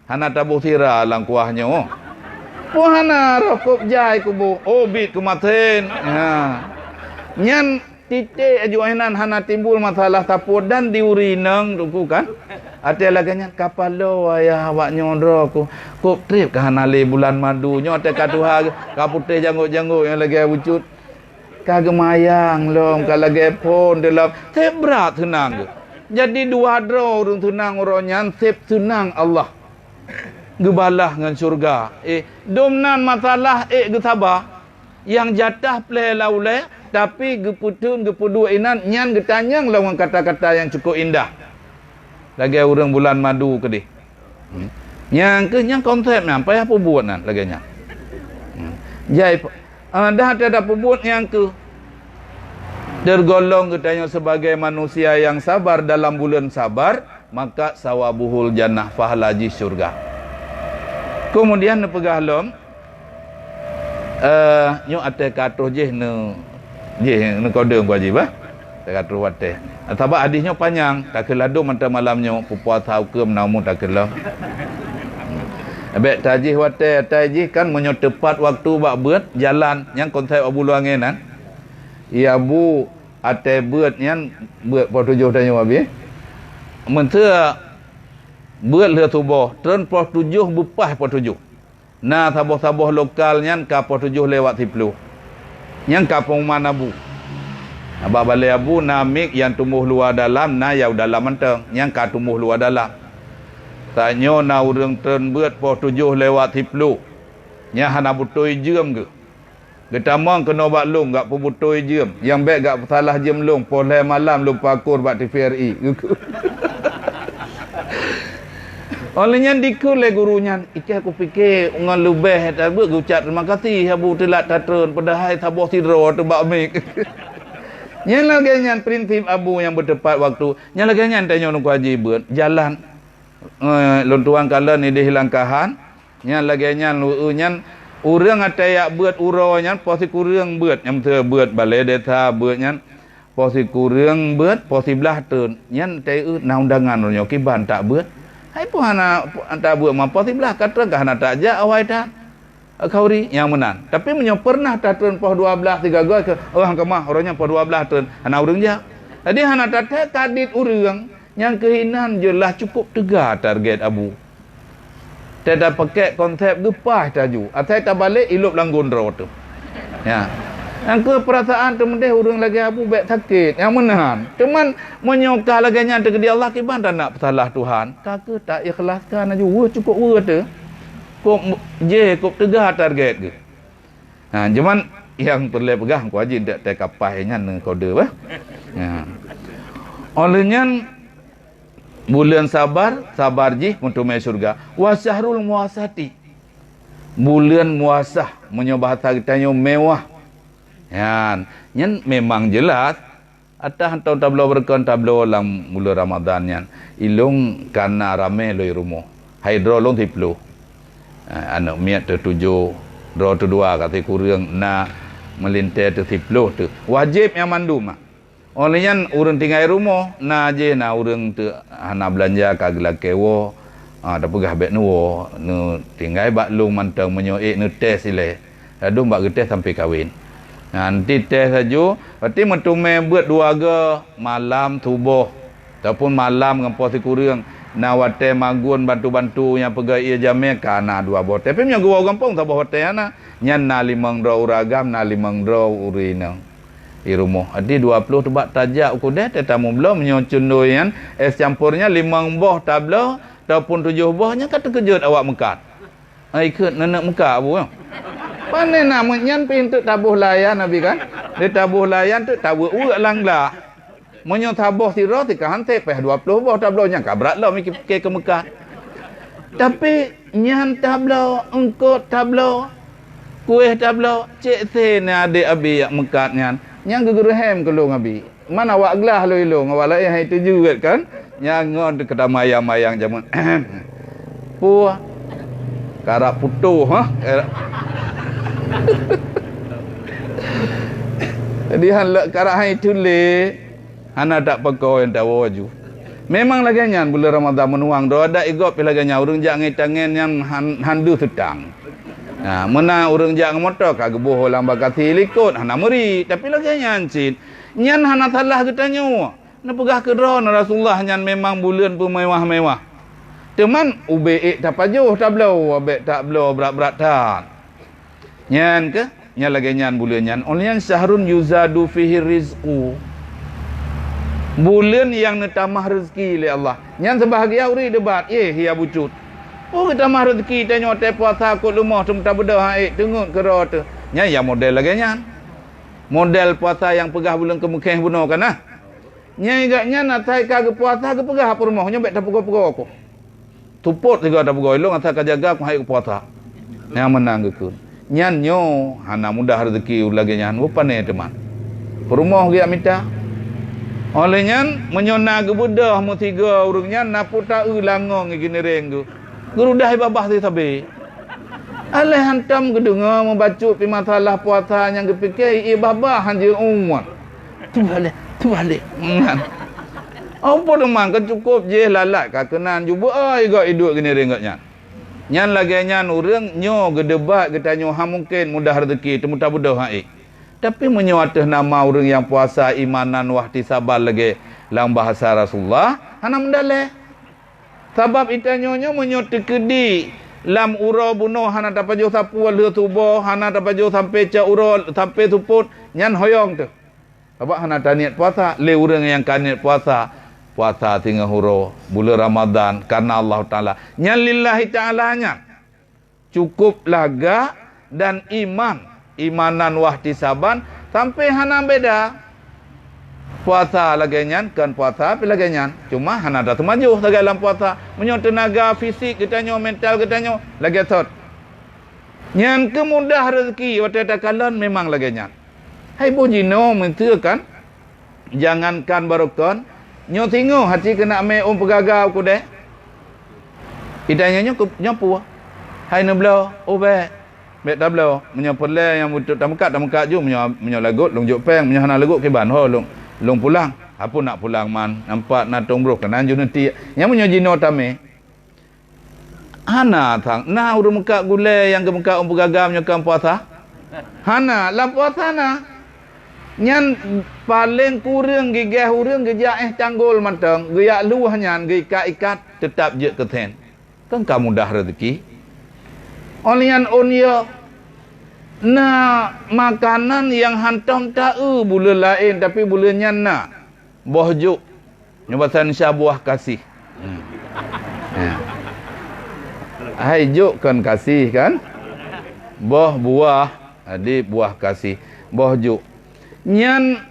hana tabuh sira lang kuahnya oh. Boh hana rokop jai kubu obit kumaten. Ya. Nyan titik aju ainan hana timbul masalah tapur dan diurinang tu kan. Ate laganya kapalo ayah awak nyondro ku kop trip ke hana le bulan madu nyo ate katuha kaputih janggut-janggut yang lagi wujud kagemayang lom kalage pon dalam tebrat tenang. Jadi 2 dro urung tenang uronyan sep tenang Allah. Gebalah dengan surga. Domnan masalah ge sabar. Yang jatah play laule tapi geputun gepudua inan nyan getanyang lawan kata-kata yang cukup indah. Lagi orang bulan madu ke di. Yang ke yang konsepnya apa apa buat nan lagi nya. Jai dah ada buat yang ke tergolong katanya sebagai manusia yang sabar dalam bulan sabar, maka sawabuhul jannah pahala syurga. Kemudian pegah lom nyo ate katuh je ne kode haji bah. Katuh wate. Atau hadisnya panjang, tak keladu mata malamnya pupuat tahu ke menamu tak kelah. Abek tajih wate tajih kan menyo tepat waktu bak beut jalan yang konsep Abu Luangen kan. Ya bu ate beut nyan beut po 7 tanya wabi. Mentua beut le tubuh tren po 7 bepah po 7. Nah taboh-taboh lokal nyan ka po 7 lewat 10. Yang ka pengumuman abu. Abah balai abu namik yang tumbuh luar dalam na yau dalam menteng yang ka tumbuh luar dalam. Tanya na urang tren beut po 7 lewat 10. Nya hana butoi jam ke. Getamang kena bak long gak pebutoi jam. Yang baik gak salah jam long poleh malam lupa kur bak TVRI. Olehnya dikul le gurunya. Iki aku fikir ngan lebih tak buat ucap terima kasih abu telat tatun padahal taboh tidro tu bak mik. Yang lagi nyan prinsip abu yang bertepat waktu. Yang lagi nyan tanya nuk haji beut jalan lontuang kala ni dihilangkahan. Yang lagi nyan nyan urang ataya beut uro nyan posi kurang beut yang teu beut balai desa beut nyan posi kurang beut posi belah teun. Nyan teu na undangan nyo kiban tak beut. Hai pun hana tak buat mampu sebelah kata kah hana tak ja awai dah kauri yang menang. Tapi menyo pernah tak turun poh 12 3 gol ke orang kemah orangnya poh 12 turun hana urang ja. Jadi hana tak kadit urang yang kehinan jelah cukup tegar target abu. Tidak pakai konsep gepah taju. Atai tak balik ilup langgun ro tu. Ya. Yang ke perasaan temendeh urang lagi abu baik sakit yang menahan. Cuman menyokah lagi nya tegedi Allah kiban tak nak salah Tuhan. Kaka tak ikhlaskan aju cukup tu. Kok je kok tegah target ke. Ha cuman yang perlu pegang ku haji dak tak kapai nya ne kode bah. Ya. Olehnya bulan sabar ji untuk masuk surga. Wa syahrul muasati. Bulan muasah menyobah tanya mewah. Yan, nyen memang jelas atah tahun tablo berkon tablo lang mula Ramadan yan. Ilung karena rame loi rumah. Hydro long tiplu. Anak miat tu 7, dro tu 2 kata kurang na melintai tu tiplu tu. Wajib yang mandum. Olehnya urang tinggal rumah na je na urang tu hana belanja kagela kewo. Ada pegah bet nuwo nu tinggal bak lung mantang menyoek nu tes ile. Adum bak getes sampai kahwin. Nanti teh saja, berarti mentume buat 2 ge malam tubuh ataupun malam dengan posi kurang nawate magun bantu-bantu yang pegai ia jamai kana 2 bote. Tapi nya gua gampang tak bote ana. Nyan na 5 dro uragam na 5 dro urina. I rumah. Adi 20 tebak tajak ku deh tetamu belum menyocundoyan es campurnya 5 boh tablo ataupun 7 bohnya kata kejut awak mekat. Ikut nenek mekat abu. Panen namanya pintu tabuh layan Nabi kan. Dia tabuh layan tu tabuh uak langlah. Menyo tabuh siro tika hante peh 20 boh tablonya kabrat lah mikir ke Mekah. Tapi nyan tablo engkau tablo kuih tablo cek sen adik abi yang Mekah nyan. Yang gegerhem kelung abi. Mana awak gelah lo ilung awak lain hai tu juga kan. Yang ngon kedai mayang-mayang jaman. Puah karak putuh ha. Jadi han karak hai tule hana tak pekau yang tak waju. Memang lagi nyan bulan Ramadan menuang do ada igop lagi nya urang jak ngai tangan yang handu sedang. Nah, mana urang jak motor kagak boh lang bakati likut hana meri tapi lagi nyan cin. Nyan hana salah getanyo. Na pegah ke drone Rasulullah nyan memang bulan pemewah-mewah. Teman UBE tak pajuh tak blau abek tak blau berat-berat tak. Nyan ke? Nyan lagi nyan bulan nyan. Onlyan syahrun yuzadu fihi rizqu. Bulan yang netamah rezeki oleh Allah. Nyan sebahagia uri debat. Hiya bucut. Oh netamah rezeki tanya te puasa kut lumah tu tak beda haik tengok kera tu. Nyan yang model lagi nyan. Model puasa yang pegah bulan kemukeh bunuh kan ah. Nyai gaknya natai ka puasa ke pegah apa rumah nyobek tak pegah-pegah aku. Tuput juga tak pegah ilung atau jaga aku hai ke puasa. Yang menang ke. Nyan nyo hana mudah rezeki lagi nyan upane teman. Perumah dia minta. Oleh nyan menyona ke budah mu tiga urang nyan naputa langong gini reng tu. Guru dah babah tu sabe. Aleh hantam ke dengar membaca pi masalah puasa yang kepikir babah hanje umur. Tu balik. Apa teman kan cukup je lalat ka kenan cuba ai gak hidup gini reng gatnya. Nyan lagi nyan urang nyo gedebat getanyo ha mungkin mudah rezeki temu tak budah hai. Tapi menyo atas nama orang yang puasa imanan wahti sabar lagi dalam bahasa Rasulullah hana mendale. Sebab itanyo menyo tekedi lam ura bunuh hana dapat jo sapu le tubuh hana dapat jo sampai ca ura sampai tuput nyan hoyong tu. Sebab hana taniat puasa le orang yang kaniat puasa tinggal huro bulan Ramadan karena Allah Taala nyan lillahi taala nya cukup laga dan imanan wahtisaban sampai hana beda puasa lagi nyan kan puasa pi lagi nyan cuma hana dah maju dalam puasa menyo tenaga fisik kita nyo mental kita nyo lagi tot nyan kemudah rezeki waktu kalon memang lagi nyan hai bujino mentukan jangankan barokon nyo tingo hati kena me pegagau ku deh idanya nyopu hai neblo obe bet tablo menyopole yang butuh tamukat ju menyo lagut long jok peng menyo hana lagut ke ban ho long pulang apa nak pulang man nampak natong bro kanan ju nanti yang menyo jino tame hana thang na urung mekak gule yang ke mekak pegagau menyo kam puasa hana lam puasa na nyan paling kurang gigeh urang gejak canggul matang geyak luah nyan ikat tetap je keten kan kamu dah rezeki olian onyo na makanan yang hantam tahu bulan lain tapi bulan nyan na bohjuk nyobasan buah kasih hai juk kan kasih kan buah adik buah kasih bohjuk nyan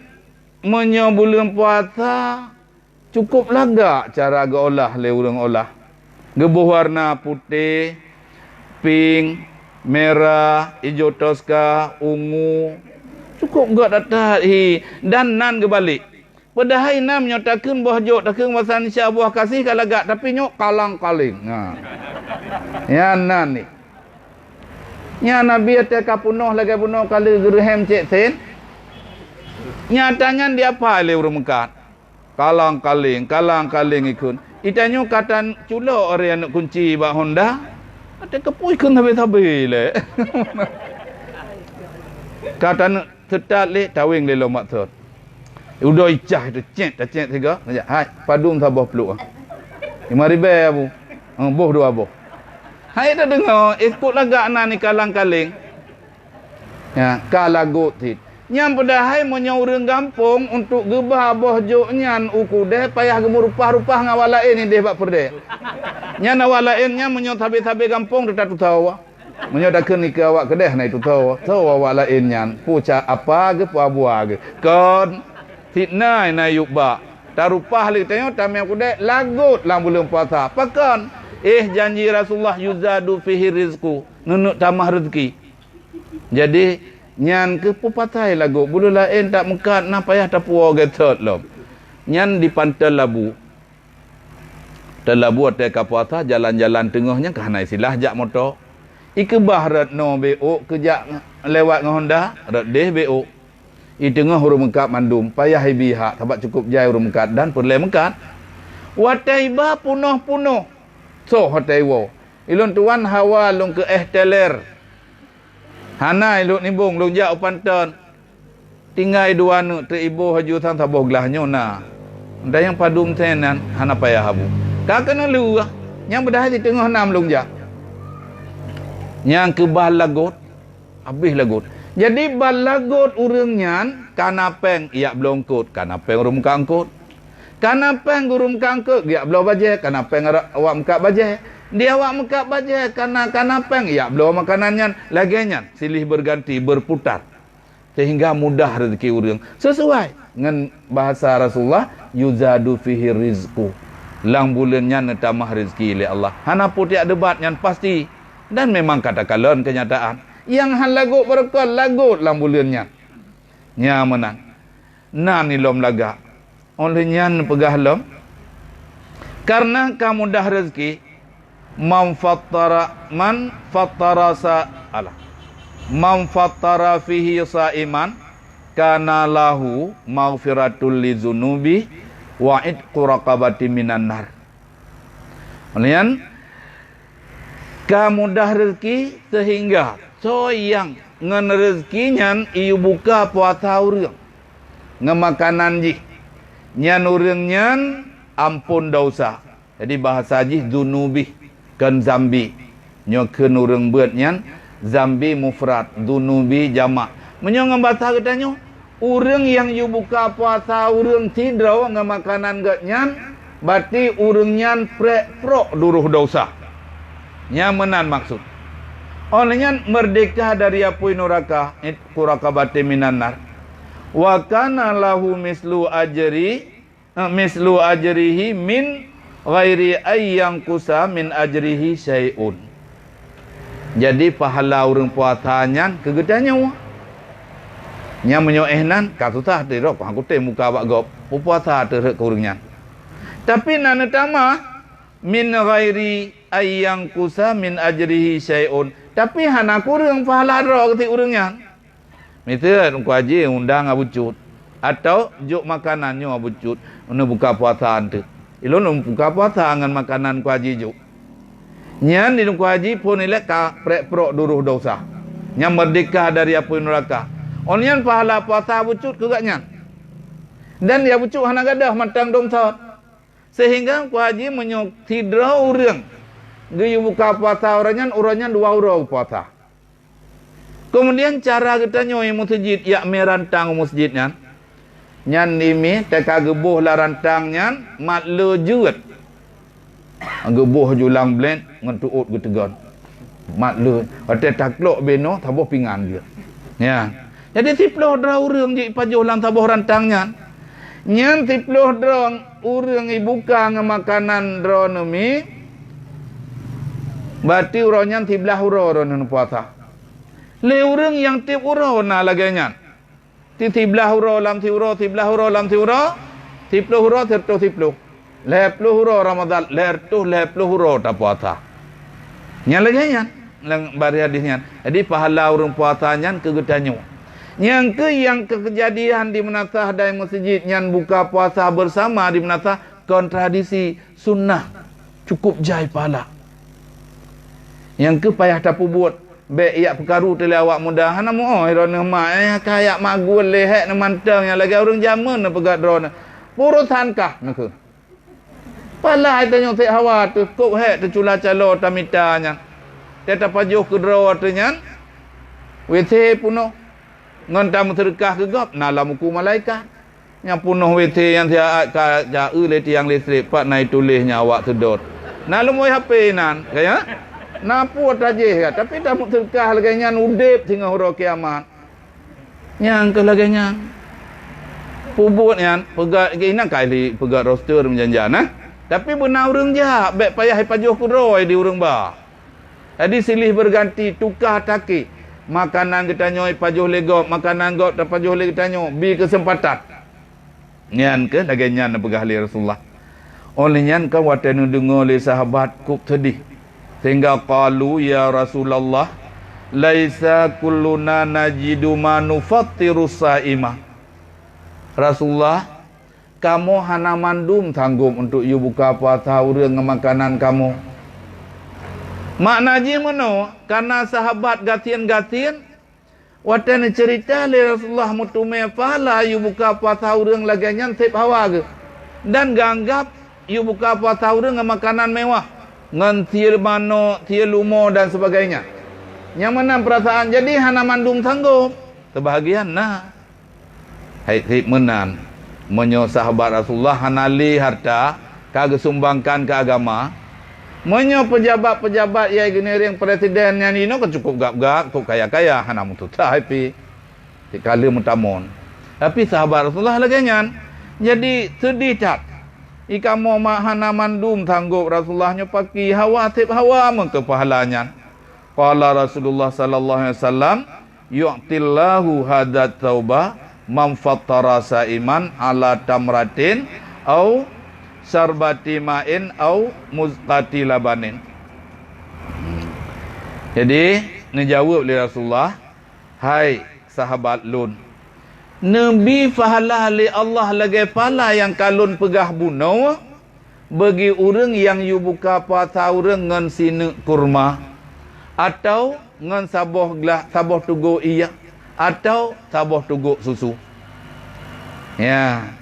menyo bulan puasa cukup laga cara ga olah le urang olah gebuh warna putih pink merah hijau toska ungu cukup gak datat dan nan ke balik padahal nam nyotakeun buah jok takeun wasan sya buah kasih kalagak tapi nyok kalang kaling ya nan ni nya nabi ate kapunoh lagi punoh kali gerhem cek sen nyatanya dia apa le urang mekat kalang kaling ikun itanyo katan culo orang nak kunci ba Honda ada kepui kun habis le katan tetat le tawing le lomak thot udah icah itu cek tiga hai padung sabah peluk 5,000 abu boh 2 boh hai dah dengar ikut lagak na ni kalang kaling ya kalagut tit nyam pedahai menyo urang gampung untuk gebah boh jok nyan uku deh payah gemur rupah-rupah ngawalain ni deh bak perde nyan awalain nya menyo tabe-tabe gampung tetap tu tahu menyo dakeun ni ke awak kedeh na itu tahu awalain nyan puca apa ge pu abua ge kon fitnah na yubba tarupah li tanya tamai aku deh lagut lang bulan puasa pakon janji Rasulullah yuzadu fihi rizqu nunuk tamah rezeki jadi nyan ke pupatai lagu bulu lain tak mekat na payah tapuo getot lom nyan di pantai labu ate kapuata jalan-jalan tengahnya kahana silah jak motor ike bahrat no BO kejak lewat dengan Honda rat deh BO i tengah huruf mekat mandum payah ibihak sebab cukup jai huruf mekat dan perle mekat wataiba punoh so hotaiwo ilun tuan hawa long ke teler hana iluk nimbung long jak panton tinggai dua nu te ibu haju sang taboh gelahnya na nda yang padum tenan hana payah habu ka kena lu yang bedah di tengah 6 long jak yang ke balagot habis lagut jadi balagot urang nyan kanapeng ia blongkut kanapeng rum kangkut kanapeng gurum kangkut ia blo baje kanapeng awak mekak baje dia awak mekak baje kana kanapeng ya belo makanannya lagi nyan silih berganti berputar sehingga mudah rezeki urang. Sesuai dengan bahasa Rasulullah, yuzadu fihi rizqu. Lang bulannya netamah rezeki oleh Allah. Hana pun tiada debat yang pasti. Dan memang katakanlah kenyataan. Yang han lagut berkah lagut lang bulannya. Nya menang. Nan ilom laga. Olehnya pegah lom. Karena kamu dah rezeki, man fattara fihi sa'iman kana lahu maghfiratul lizunubi wa itqu raqabati minan nar. Kemudian kamu dah rezeki sehingga so yang ngan rezekinya iu buka puasa urang ngemakanan ji nyan urang nyan ampun dosa. Jadi bahasa ji zunubi kan zambi nyokeun urang beut nyan zambi mufrad, zunubi jamak. Menyong bahasa katanya urang yang you buka puasa urang tidro ngemakanan gat nyan berarti urang nyan pro duruh dosa. Nyamanan maksud. Olehnya merdeka dari api neraka, kurakabati minan nar. Wa kana lahu mislu ajrihi min ghairi ayyang kusa min ajrihi syai'un. Jadi pahala orang puasanya kegedanya wah. Nya menyoehnan katutah dirok aku teh muka bak gop puasa terhek kurangnya. Tapi nana tama min ghairi ayyang kusa min ajrihi syai'un. Tapi hana kurang pahala ro ketik urangnya. Misalnya ku haji undang abucut atau juk makanannya abucut unu buka puasa ante. Ilon buka puasa ngan makanan ku haji juk. Nyan di ku haji pun ilek ka pro duruh dosa. Nya merdeka dari api neraka. Onyan pahala puasa abucut ke gaknya. Dan dia abucut hana gadah matang dosa. Sehingga ku haji menyok tidra urang. Gaya buka puasa orangnya 2 orang puasa. Kemudian cara kita nyoi masjid yak merantang masjidnya. Nyan nimi teka gebuh la rantangnya mat le jeut. Gebuh julang blend ngan tuut getegon. Mat le ate taklok beno taboh pingan dia. Ya. Jadi tiploh dra urang je pajoh lang taboh rantangnya. Nyan tiploh dra urang ibuka ngemakanan dra nemi. Berarti urangnya tiblah urang puasa. Le urang yang tip urang na laganya. Tiblah urang lam tiblah urang lam tipluh urang tertu tipluh. Lepluh urang Ramadan, lepluh urang ta puasa. Nya laganya lang bari hadisnya. Jadi pahala urang puasanya kegedanyo. Yang kejadian di menasah dai masjid nyan buka puasa bersama di menasah kontradisi sunnah cukup jai pahala. Yang ke payah tapu buat be yak perkaru tele awak mudah hana mo irona mak kayak magul lehek na mantang yang lagi orang zaman na pegat drone purusan kah nak pala itu nyong tek hawa tu kok hek tu cula calo tamitanya teta pajuh ke draw tu nyan wete puno ngontam terkah ke gop nalam ku malaikat yang puno wete yang dia ka ja le tiang listrik pak nai tulisnya awak sedot nalum oi HP nan kaya napu tajih ya, tapi dah terkah laganya udip tinggal huruf kiamat. Yang ke laganya pubut yang pegat gina kali pegat roster menjanjan nah. Tapi benar urang jah, baik payah pajuh kuroi di urang bah. Jadi silih berganti tukar taki. Makanan kita nyoi pajuh legop, makanan gop tak pajuh le kita nyoi bi kesempatan. Nyan ke laganya na pegah li Rasulullah. Oleh nyan ka watan dengar le sahabat kuk sedih. Sehingga qalu ya Rasulullah laisa kulluna najidu manufattiru sa'imah. Rasulullah, kamu hana mandum tanggung untuk you buka puasa urang makanan kamu. Makna ji mano karena sahabat gatian-gatian watan cerita le Rasulullah mutume pala you buka puasa urang laganya tip hawa ke. Dan ganggap you buka puasa urang makanan mewah. Ngan tiel mano, tiel lumo dan sebagainya. Yang mana perasaan jadi hana mandung sanggup. Kebahagiaan nah. Hai menan. Menyo sahabat Rasulullah hana li harta kage sumbangkan ke agama. Menyo pejabat-pejabat yai gini yang presiden yang ino kan cukup gap-gap, kok kaya-kaya hana mutu happy. kala mutamon. Tapi sahabat Rasulullah lagi nyan. Jadi sedih cat. Ika mau mahana mandum tanggup Rasulullahnya paki hawa tip hawa mengke pahalanya. Qala Rasulullah sallallahu alaihi wasallam, yu'tillahu hadat taubah man fattara saiman ala tamratin au sarbati ma'in au muzqati labanin. Jadi dijawab oleh Rasulullah, hai sahabat lun, Nabi fahala li Allah lagi pala yang kalun pegah bunuh bagi orang yang you buka puasa orang ngan sine kurma atau ngan saboh tugu iya atau saboh tugu susu. Ya.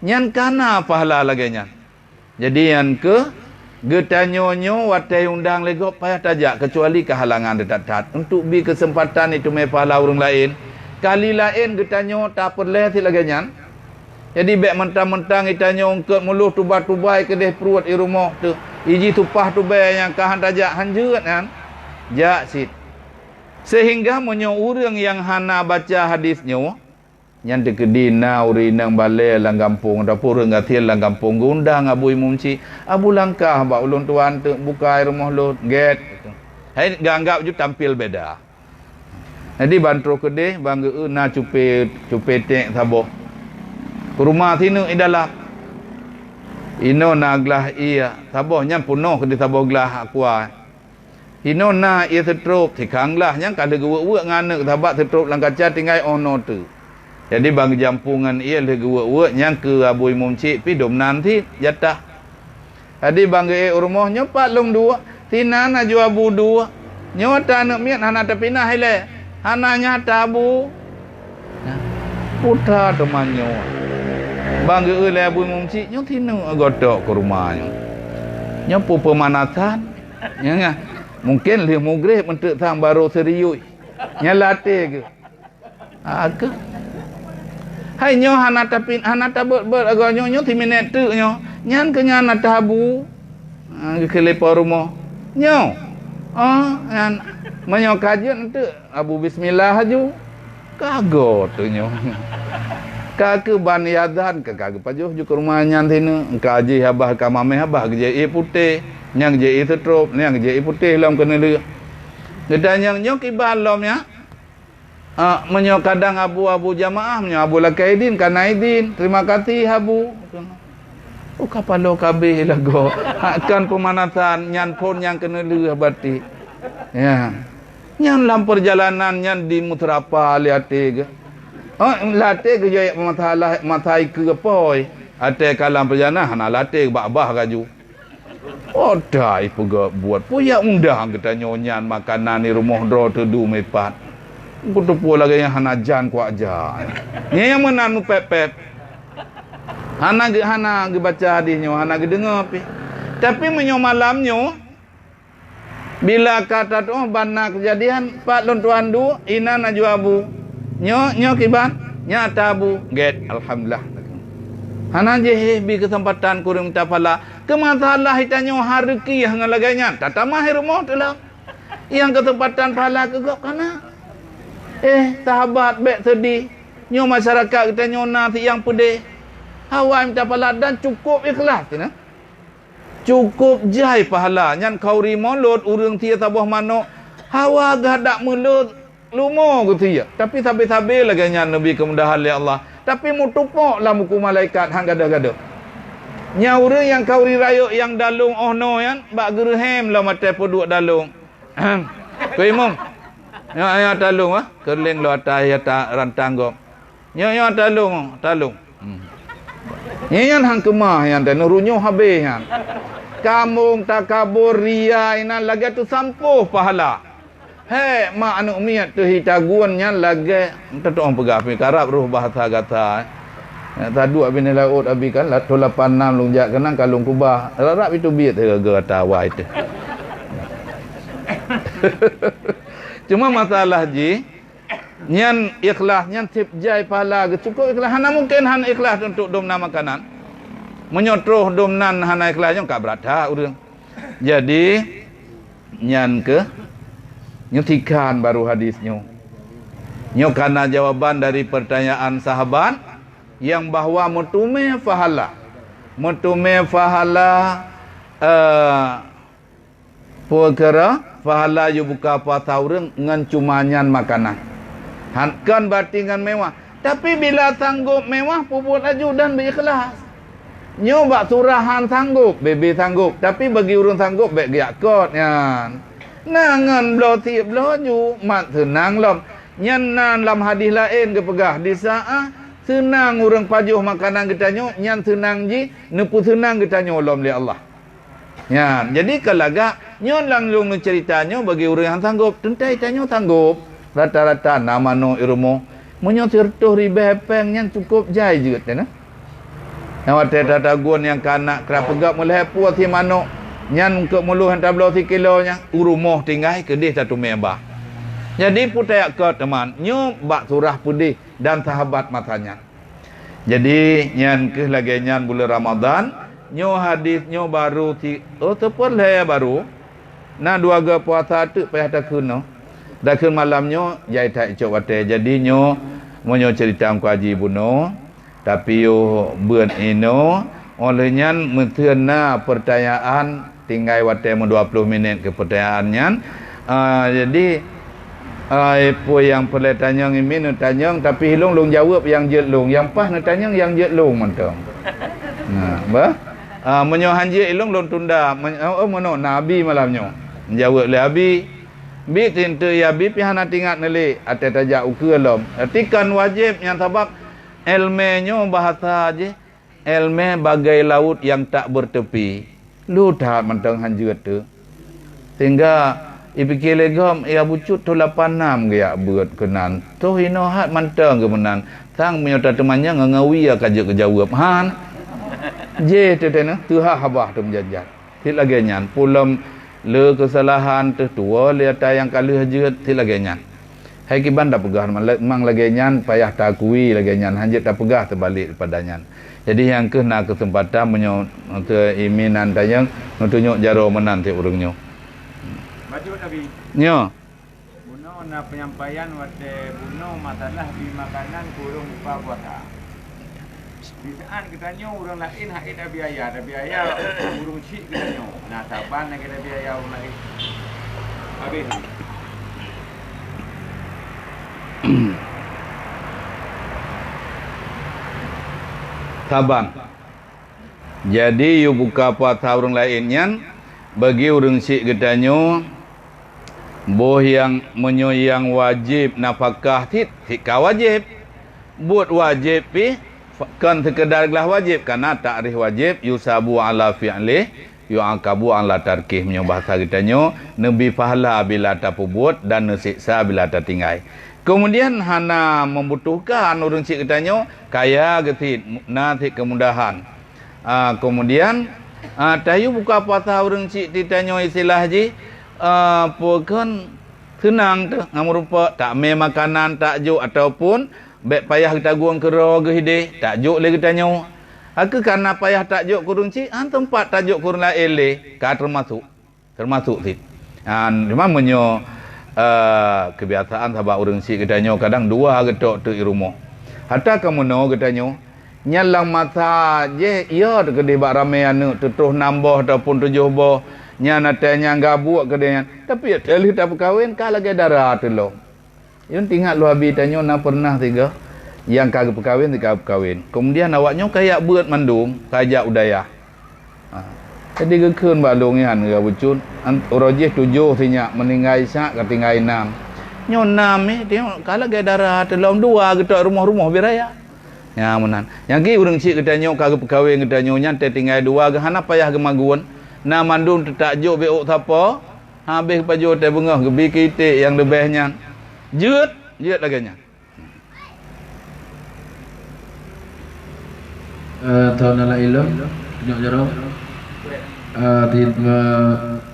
Nyan kana pahala lagi nyan. Jadi yang ke getanyonyo watai undang lego payah tajak kecuali kehalangan dekat untuk bi kesempatan itu me pahala orang lain. Kali lain getanyo tak perleh si lagi nyan. Jadi bek mentang-mentang itanyo ungkut muluh tubai kedeh perut di rumah tu. Iji tupah tubai yang kahan tajak hanjut kan. Jak sit. Sehingga menyo orang yang hana baca hadisnya yang dekedina urinang balai lang kampung dapur ngatil lang kampung gundang abu imumci abu langkah ba ulun tuan tu buka rumah lu get gitu. Hai ganggap ju tampil beda. Jadi bantro kedeh bangga na cupe tek saboh. Ke rumah sini idalah. Ino naglah iya saboh nyam punoh kedeh saboh glah aqua. Ino na ia setrop tikanglah nyang kada gewe-we ngane sabat setrop lang kaca tinggai ono tu. Jadi bang jampungan ia le gewe-we nyang ke abu imum cik pi dom nanti jatah. Jadi bang ge rumah nyopat long dua, tinana ju abu dua. Nyota nak miat hana tapinah hele. Hananya tabu. Putra temannya. Bang ge le abu imum cik nyo tinu godok ke rumahnya. Nyo pu pemanasan. Nya mungkin le mugrib mentek tang baru serius. Nya latih ke. Aga hai nyo hana tabut agonyo nyo ti minit tu nyo nyan ke nyan tabu ke lepa rumah nyo nyan menyo kajian tu abu bismillah haju kago tu nyo kake ban yadan ke kage pajuh ju ke rumah nyan tinu kaji habah ka mameh habah je putih nyang je setrop nyang je putih lam kena le gedanyang nyo ki balom ya. Menyo kadang abu jamaah menyo abu lakaidin kanaidin terima kasih abu kapalo kabeh lago akan pemanasan nyan pun yang kena leuh bati ya nyan lam perjalanan nyan di mutrapa liate ge late ge jaya matai ke poi ate kalam perjalanan hana late bah gaju odai pega buat puya undang kita nyonyan makanan di rumah dro tedu mepat kutu pula lagi yang hana jan ku aja. Ni yang menanu pep. Hana ge baca hadisnya, hana ge dengar pi. Tapi menyo malamnya bila kata tu bana kejadian pak lon tuan du ina naju abu. Nyo kiban, nya tabu get alhamdulillah. Hana je bi kesempatan kurang minta pala. Kemasalah itanyo harki yang laganya. Tatamah rumah tu lah. Yang kesempatan pala kegok kana. Sahabat baik sedih. Nyo masyarakat kita nyona si yang pedih. Hawa minta pahala dan cukup ikhlas. Kena? Cukup jai pahala. Nyan kau rimolot urang tia sabah mano. Hawa gadak mulut lumo ke tia. Tapi sabi-sabi lagi nyan Nabi kemudahan oleh Allah. Tapi mutupok lah muku malaikat hang gada-gada. Nya urang yang kau rirayo yang dalung no yan. Bak gerhem lah mata poduk dalung. Kau imam. Ya talung kerling lo atas ya tak rantang gop. Ya talung. Yang hang kemah yang dan runyo habis yang. Kampung takabur ria ina lagi tu sampuh pahala. He mak anu miat tu hitaguannya lagi tentu orang pegah karap ruh bahasa kata. Ya tadu abin laut abi kan la 86 lungjak kenang kalung kubah. Rarap itu biat ge tawa itu. Cuma masalah ji nyan ikhlas nyan tip jai pahala cukup ikhlas hana mungkin han ikhlas untuk domna makanan menyotroh domnan hana ikhlas yang ka berada urang jadi nyan ke nyutikan baru hadisnya Nyo karena jawaban dari pertanyaan sahabat yang bahawa mutume fahala. Mutume fahala perkara fahala you buka apa tahu ngan cumanyan makanan. Hankan batingan mewah. Tapi bila sanggup mewah puput aju dan berikhlas. Nyo bak surahan sanggup, bebe sanggup. Tapi bagi urang sanggup bek giak kot nyan. Nangan blo tiap blo ju mat senang lom. Nyan nan lam hadis lain ke pegah di saat senang orang pajuh makanan kita nyo, nyan senang ji, nepu senang kita nyo lom li Allah. Nyan, jadi kalaga nyon langlung ceritanya bagi orang yang sanggup, tentai tanyo sanggup. Rata-rata nama no irumo, menyo sertuh ribe peng nyan cukup jai juga na. Nawat tata gun yang kanak kerap pegak mulai puas si mano, nyan ke mulu hantar belau si kilonya, urumoh tinggai kedih satu membah. Jadi putaya ke teman, nyo bak surah pudih dan sahabat matanya. Jadi nyan ke lagi nyan bulan Ramadan, nyo hadis nyo baru tepun lah baru. Nah dua ga puasa tu payah tak kena. Dah ke malamnya jai tak icok wate. Jadi nyo monyo cerita angku haji buno, tapi yo buan ino oleh nyan menteuna pertanyaan tinggal wate 20 minit ke pertanyaan nyan. Jadi apa yang perlu tanya ngimin tanya tapi hilung long jawab yang jet long yang pas nak tanya yang jet long mantang. Nah, bah menyo hanji ilung long tunda mono nabi malamnya. Jawab le abi bi tinte ya bi pihana tingat nele ate tajak ukelom. Tikan wajib yang sebab ilmenyo bahasa je ilme bagai laut yang tak bertepi. Lu dah mantang hanji tu. Sehingga ipikir legom ia bucut tu 86 gaya buat kenan tu hino hat mantang ke menan sang menyota temannya ngawi ya kaje ke jawab han je tu tena tu ha habah tu menjajat ti lagi nyan pulam le kesalahan tu tua le ta yang kali hajet ti lagi nyan hai ki banda pegah mang lagi nyan payah takui lagi nyan hanjet tak pegah terbalik padanya. Jadi yang kena kesempatan menyo untuk iminan tayang tunjuk jaro menan ti urangnya. Baju Nabi. Nyo. Buno na penyampaian wate buno masalah di makanan kurung lupa puasa. Di saat kita nyo orang lain haid ada biaya kurung cik kita nyo. Nah saban nak kita biaya orang lain. Habis. Saban. Jadi you buka puasa orang lainnya bagi orang cik kita nyo boh yang menyoyang wajib nafkah tika wajib buat wajib kan sekedar gelah wajib karena takrif wajib yusabu ala fi'li yu'aqabu ala tarkih menyo bahasa kita nyo nabi pahala bila tak buat dan siksa bila tak tinggai. Kemudian hana membutuhkan orang cik kita nyo kaya getit nanti kemudahan. Kemudian tayu buka puasa orang cik ditanya istilah ji pokon senang tu ngamurupa tak me makanan tak juk ataupun bek payah kita guang kero ke hide tak juk le kita nyo aku karena payah tak juk kurung cik tempat tak juk kurung lain le ka termasuk sit cuma menyo kebiasaan sahabat orang cik kita nyo kadang dua getok tu irumo hatta kamu no kita nyo nyalang mata je iya gede bak ramai anu terus nambah ataupun 7 boh nyana tanya gabuak kedenya tapi teli tak berkahwin ka lagi darah tu lo yun tinggal lu habis tanya na pernah tiga yang kagak berkahwin tidak berkahwin kemudian awaknya kayak buat mandung kajak udaya jadi gekun balung yan ga bucun rojih 7 sinyak meninggal sak ketinggal 6 nyon 6 ni tengok ka lagi darah tu lo 2 getok rumah-rumah biraya. Ya menan. Yang ki urang cik kita nyok kagak perkawin kita nyonya te tinggal 2 ke hana payah gemaguan. Na mandung tak juk beok siapa? Habis paju te bengah gebi kitik yang lebihnya. Jeut lagi nya. Tahun ala ilmu nyok jaro.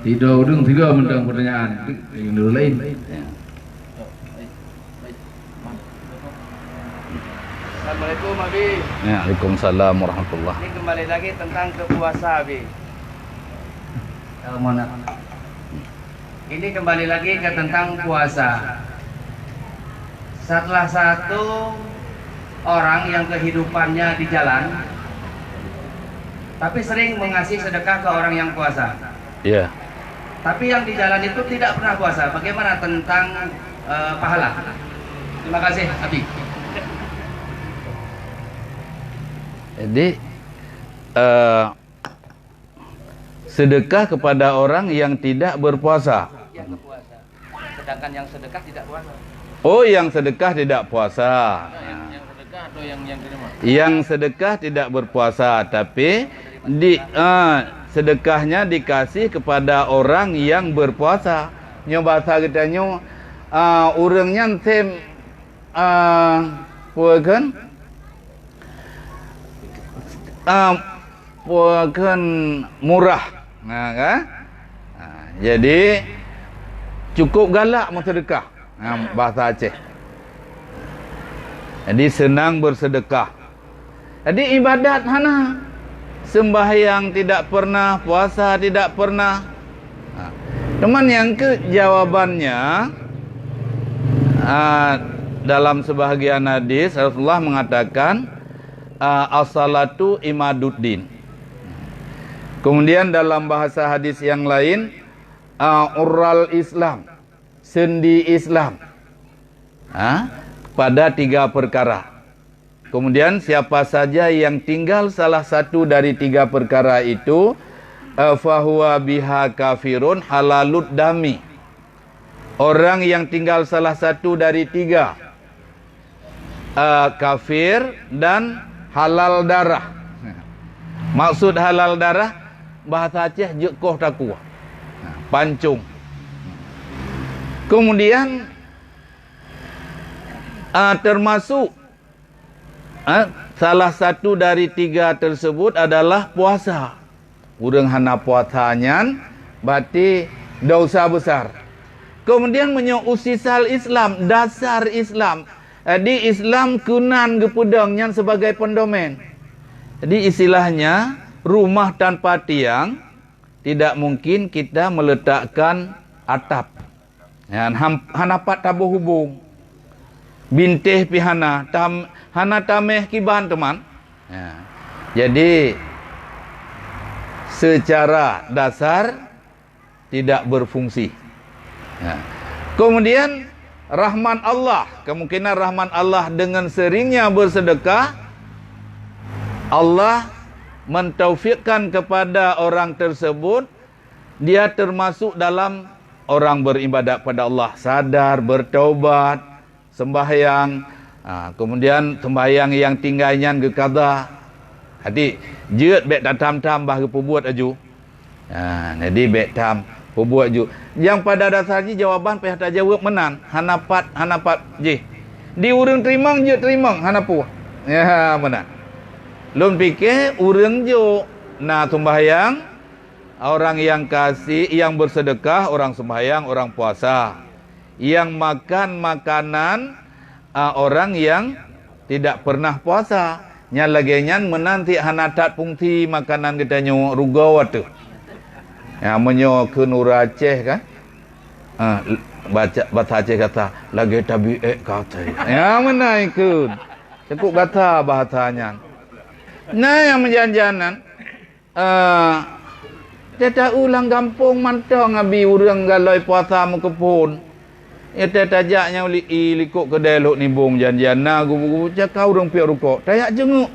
Tidak udung 3 mendang pertanyaan. Yang dulu lain. Assalamualaikum Abi. Ya, Waalaikumsalam warahmatullahi. Ini kembali lagi tentang kepuasa Abi. Ini kembali lagi ke tentang puasa. salah satu orang yang kehidupannya di jalan tapi sering mengasih sedekah ke orang yang puasa. Ya. Tapi yang di jalan itu tidak pernah puasa. Bagaimana tentang pahala? Terima kasih, Abi. Jadi sedekah kepada orang yang tidak berpuasa. Yang berpuasa. Sedangkan yang sedekah tidak puasa. Oh, yang sedekah tidak puasa. Yang sedekah atau yang terima? Yang sedekah tidak berpuasa, tapi sedekahnya dikasih kepada orang yang berpuasa. Nyo bahasa kita nyo urangnya tem puakan puakan murah. Nah, kan? Jadi cukup galak mau sedekah. Bahasa Aceh. Jadi senang bersedekah. Jadi ibadat hana. Sembahyang tidak pernah, puasa tidak pernah. Cuman yang jawabannya dalam sebahagian hadis Rasulullah mengatakan as-salatu imaduddin. Kemudian dalam bahasa hadis yang lain ural Islam, sendi Islam. Pada 3 perkara. Kemudian siapa saja yang tinggal salah satu dari 3 perkara itu, fahuwa biha kafirun halalud dami. Orang yang tinggal salah satu dari 3 kafir dan halal darah. Maksud halal darah bahasa Aceh jekoh takwa. Pancung. Kemudian termasuk salah satu dari 3 tersebut adalah puasa. Urang hana puasanya berarti dosa besar. Kemudian usisal Islam, dasar Islam. Di Islam kunan gepudangnya sebagai pendomen. Jadi istilahnya rumah tanpa tiang tidak mungkin kita meletakkan atap. Hanapat tabuh hubung. Bintih pihana hana tameh kiban teman. Jadi secara dasar tidak berfungsi. Kemudian rahman Allah, kemungkinan rahman Allah dengan seringnya bersedekah, Allah mentaufikkan kepada orang tersebut dia termasuk dalam orang beribadat pada Allah, sadar, bertaubat, sembahyang. Kemudian sembahyang yang tinggalnya ke qada. Jadi jeut bek datam-tam bah ke perbuat aju. Jadi bek tam perbuat aju. Yang pada dasarnya jawaban pihak tak jawab menan. Hanapat je. Di urang terima je terima hanapu. Ya menan. Lun fikir urang jo na sembahyang orang yang kasih, yang bersedekah, orang sembahyang, orang puasa. Yang makan makanan orang yang tidak pernah puasa. Nya lagenyan menanti hanatat pungti makanan kita nyo rugaw tu. Ya menyo ke Nur Aceh kan. Baca bahasa Aceh kata lagi tabi kata. Ya mana ikut. Cukup kata bahasanya. Nah yang menjanjanan dia ulang kampung mantong abi urang galoi puasa mu kepun. Ia tajaknya likuk kedai lok ni bong janjana gubu kau urang piak rukuk. Tayak jenguk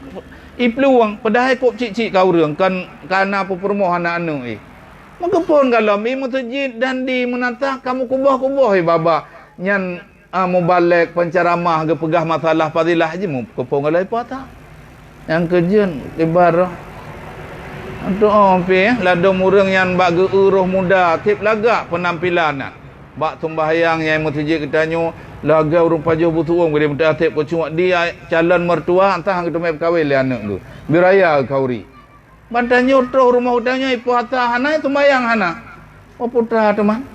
ipluang padahal kok cik-cik kau urang kan kana apa permohonan anu Maka pun kalau mi masjid dan di menatah kamu kubah-kubah baba nyan mubalek penceramah ke pegah masalah fadilah je mu kepung galai puasa. Yang kejen ibarah doa pi ladom urang yang bak geuruh muda tip lagak penampilan bak sembahyang yang masjid ketanyo laga urang pajuh butuang gede muda tip ko cuma dia calon mertua entah hang ketemai kawin le anak tu biraya kauri bantanyo troh rumah utangnya puasa hana sembahyang hana putra teman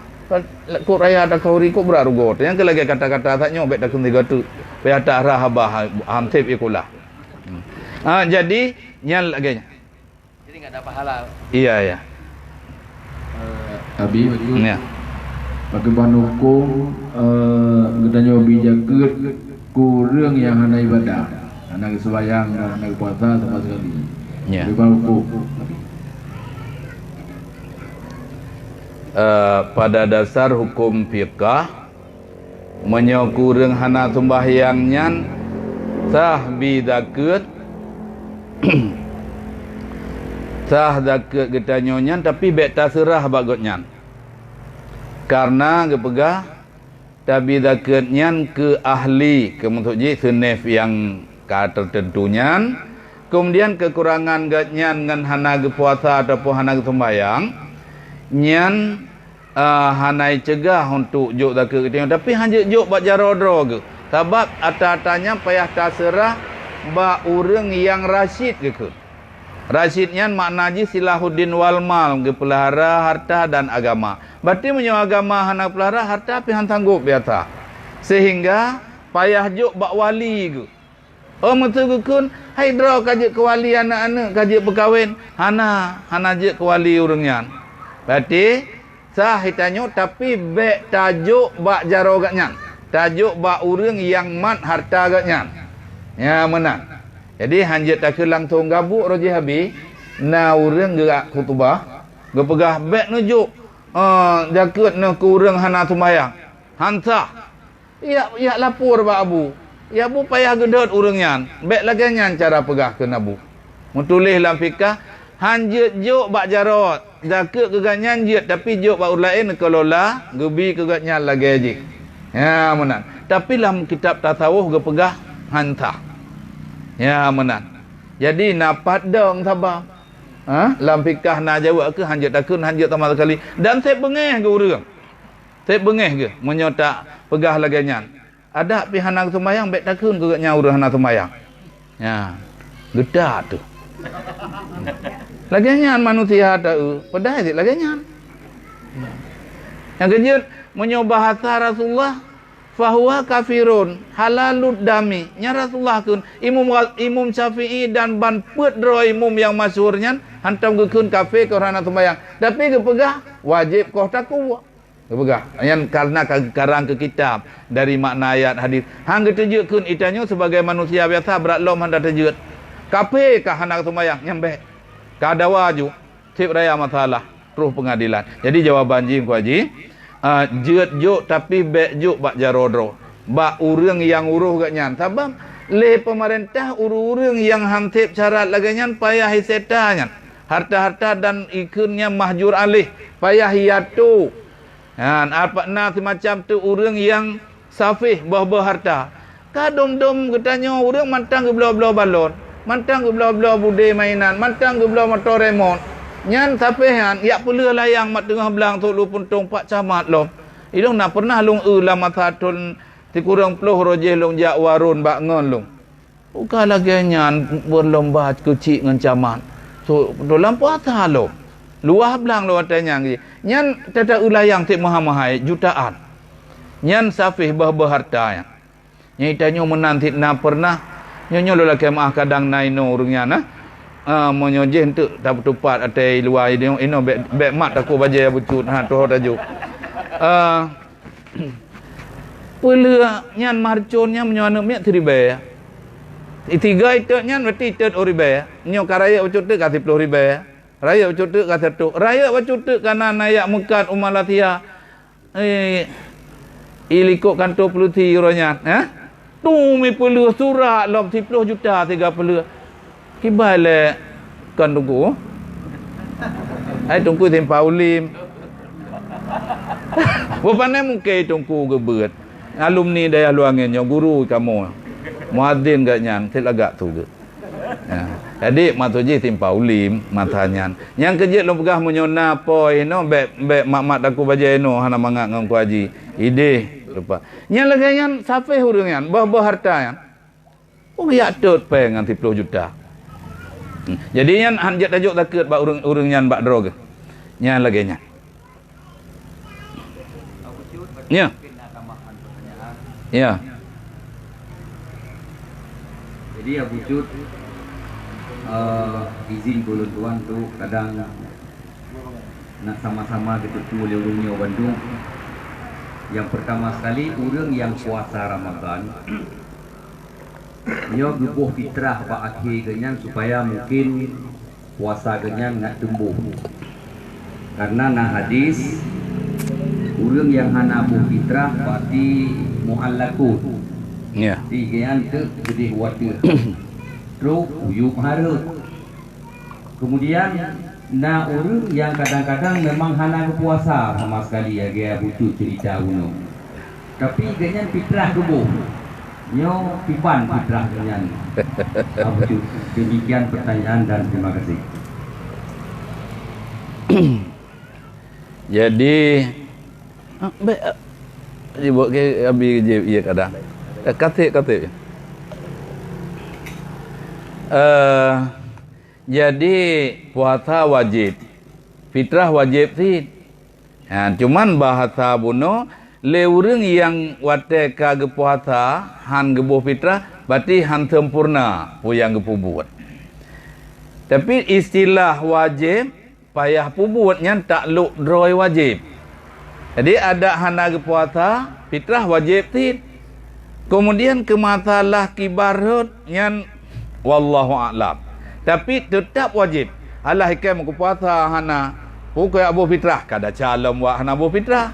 ko raya ada kauri ko berarugo yang ke lagi kata-kata taknyo bet dak tiga tu pe ada rahabah am tip ikulah. Jadi nyal lagi. Jadi enggak ada pahala. Iya ya. Abi Ya. bagaimana hukum gedanya bijageut kurang yang hana ibadah, hana sembahyang, hana puasa sama sekali. Ya. Lebih hukum. Pada dasar hukum fiqah menyokureng hana sembahyang nyan sah bidakeut sah dakeut getanyonya tapi bek taserah bagotnya karena gepegah tapi dakeutnya ke ahli kemudian senef yang tertentunya kemudian kekurangan gatnya dengan hana puasa ataupun hana sembahyang nyan hanai cegah untuk juk dakeut getanyo tapi hanya juk bak jarodro ke sebab ata-atanya payah taserah ba urang yang rasyid ke rasyidnya maknanya silahuddin wal mal pelihara harta dan agama. Berarti menyo agama hana pelihara harta pihan sanggup biasa. Sehingga payah juk bak wali ke. Oh metugukun hai draw kaje ke wali anak-anak kaje berkahwin hana je ke wali urangnya. Berarti sah hitanyo tapi bek tajuk bak jaro gatnya. Tajuk bak urang yang mat harta gatnya. Ya menang. Jadi hanjat tak langsung gabuk roji habis na urang gerak khutbah gepegah bek nujuk jakut na ku urang hana sembahyang hansa ya lapor ba abu ya bu payah gedot urangnya bek lagi nyan cara pegah ke nabu mutulis lam fikah hanjat juk bak jarot jakut ke ganyan jet tapi juk bak lain kelola gebi ke ganyan lagi ji ya menang tapi dalam kitab tasawuf gepegah hansa. Ya menang. Jadi napat dong sabar. Lam fikah na jawab ke hanjat takun hanjat sama sekali dan saya bengeh ke urang. Saya bengeh ke menyotak pegah lagi nyan. Ada pi hana sembahyang bek takun ke nya urang hana sembahyang. Ya. Gedak tu. Lagi nyan manusia tahu. Pedai dik lagi nyan. Yang kejut menyoba bahasa Rasulullah fahuwa kafirun halalud dami nya Rasulullah kun Imam Syafi'i dan ban pedro imam yang masyhurnya hantam gekun kafir kerana sembahyang tapi kepegah wajib kau takwa kepegah yang karena karang ke kitab dari makna ayat hadis hang getejukun itanyo sebagai manusia biasa berat lom handa tejut kafir ka hana sembahyang nyambe kada waju tip raya masalah terus pengadilan jadi jawaban jing ku haji jeut juk tapi bek juk bak jarodro bak urang yang uruh gak nyan sabab le pemerintah urang yang hantip syarat lagi nyan payah hisetanya harta-harta dan ikunnya mahjur alih payah hiatu apa na semacam tu urang yang safih bah harta kadom-dom katanya urang mantang ke belah-belah balon mantang ke belah-belah bude mainan mantang ke belah motor remote nyan sapehan ya pula layang mat tengah belang tu lu pun tong pak camat lom idong nak pernah long lam matatun ti kurang puluh rojeh long jak warun bak ngon long bukan lagi nyan berlomba kecil ngan camat so dalam puasa lo luah belang lo atanya nyan tata ulayang ti maha-mahai jutaan nyan safih bah harta nyai tanyo menanti na pernah nyonya lo laki mah kadang naino urungnya nah menyojeh untuk tak bertupat atai luar ini bek mat aku baca bucut ha tu tajuk pula nyan marconnya menyono mek ribe tiga itu nyan berarti itu ribe nyo karaya bucut ka 10 ribe raya bucut ka 1 raya bucut kana nayak mekat umalatia ilikok kantor peluti euronya tu mi pelu surat lom 10 juta 30 kibale kan tunggu ai tunggu tempa ulim bapane mungkin tunggu gebeut alumni daya luangen yang guru kamu muadzin gak nyan agak tu ge jadi matoji tempa ulim matanya yang kejut lo pegah menyona poi no bek mak aku baca no hana mangak ngam ku haji ide lupa yang lagi yang safe hurungan bah harta yang ya tut pe ngan 10 juta. Jadi nyan hanjat tajuk takut bak urang nyan bak drog. Nyan lagi nyan. Ya. Ya. Jadi Abu Cut izin kulun tuan tu kadang nak sama-sama ditutu oleh urangnya Bandung. Yang pertama sekali urang yang puasa Ramadan Nyo gebuh fitrah pak akhir genyan supaya mungkin puasa genyan nak tumbuh. Karena nah hadis urang yang hana buh fitrah berarti muallakun. Ya. Di genyan tu jadi wadah. Terus uyup harut. Kemudian nah urang yang kadang-kadang memang hana puasa sama sekali ya dia butuh cerita uno. Tapi genyan fitrah gebuh. Nyo pipan fitrah genyan. Demikian pertanyaan dan terima kasih. Jadi buat ke abi je kadang. Kata. Jadi puasa wajib. Fitrah wajib sih. Cuman bahasa buno le urang yang wate ka ge puasa han gebuh fitrah berarti han sempurna pu yang gepu buat. Tapi istilah wajib payah pu buatnya tak luk droi wajib. Jadi ada hana ge puasa fitrah wajib sih. Kemudian ke masalah kibarut yang wallahu a'lam. Tapi tetap wajib. Allah hikam ke puasa hana pukul abu fitrah kada calon wa hana abu fitrah.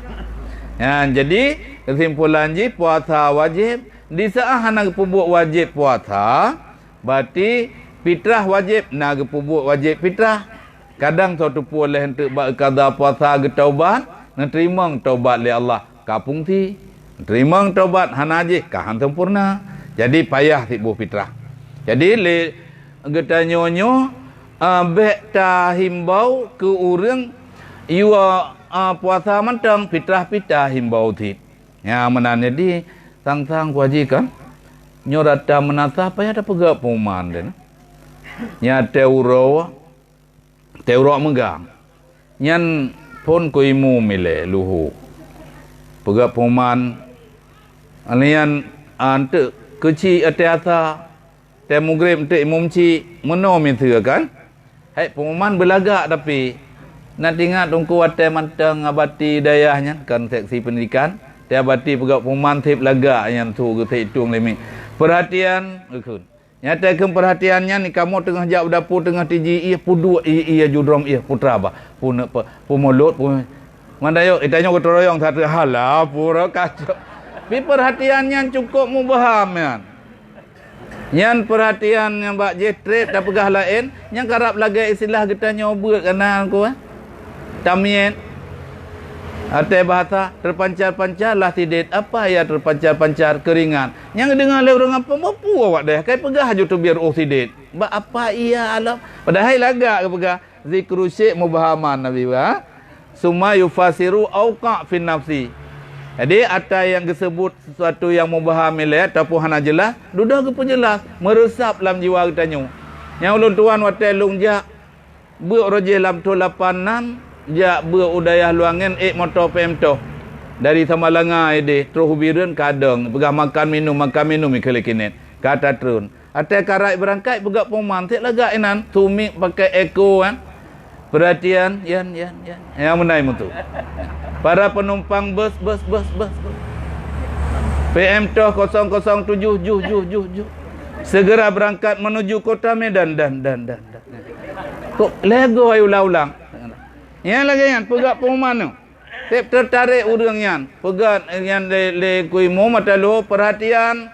Jadi kesimpulan je puasa wajib di saat hana buat wajib puasa berarti fitrah wajib nak buat wajib fitrah. Kadang suatu boleh untuk qada puasa ke taubat nak terima taubat li Allah kapung ti terima taubat hana je kahan sempurna. Jadi payah tibu fitrah. Jadi le geta nyonyo bek ta himbau ke urang iwa puasa mentang fitrah himbau ti. Ya menanya di sang-sang kewajikan nyorata menata apa ya ada pegak perumahan dan nya teuro megang nyan pun kuimu mile luhu pegak perumahan alian ante keci atiasa temugrib te mumci menomi kan hai perumahan belagak tapi nak ingat ungku wate mantang abati dayahnya kan seksi pendidikan dia abati pegak perumahan tip laga yang tu ke hitung limit perhatian ukun nyata ke perhatiannya ni kamu tengah jak dapur tengah tiji pudu judrom putra ba pun mulut pun mandayok itanya kotoroyong satu hala pura kacau pi perhatiannya cukup mubaham kan yang perhatian yang bak jetret dan pegah lain yang karap lagi istilah kita nyoba kenal aku tamien ada bahasa terpancar-pancar lah tidak apa ya terpancar-pancar keringan yang dengar le orang apa mampu awak dah kai pegah haju tu biar sidet ba apa iya alam padahal lagak ke pegah zikru syekh mubahaman nabi wa summa yufasiru auqa fi nafsi. Jadi ada yang disebut sesuatu yang mubahami le ataupun hana jelas dudah ke penjelas meresap dalam jiwa kita nyu yang ulun tuan wate lungjak bu roje lam tu 86 ja udayah luangan motor pemto dari Samalanga ide terus hubireun kadang pegah makan minum ikelikinet kata trun ate karai berangkat pegak peman tek laga enan tumi pakai eko kan perhatian yan yang menai mutu para penumpang bus PM toh 007 segera berangkat menuju kota Medan dan kok lego ayo ulang yang lagi yang pegak pengumuman tu. Tep tertarik urang yang pegat yang le kuimu mata lo perhatian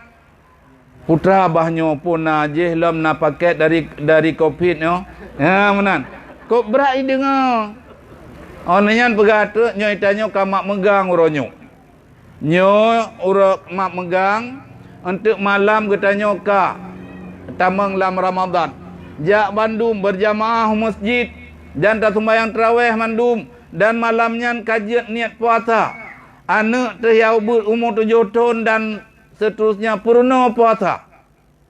putra bahnyo pun najih lam na paket dari Covid no. Ya menan. Kok berai dengar. Onnya pegat tu nyo itanyo kamak megang uronyo. Nyo urak mak megang untuk malam ketanyo ka tamang lam Ramadan. Jak Bandung berjamaah masjid dan tak sembahyang tarawih mandum dan malamnya kajian niat puasa anak terhiau berumur 7 tahun dan seterusnya purna puasa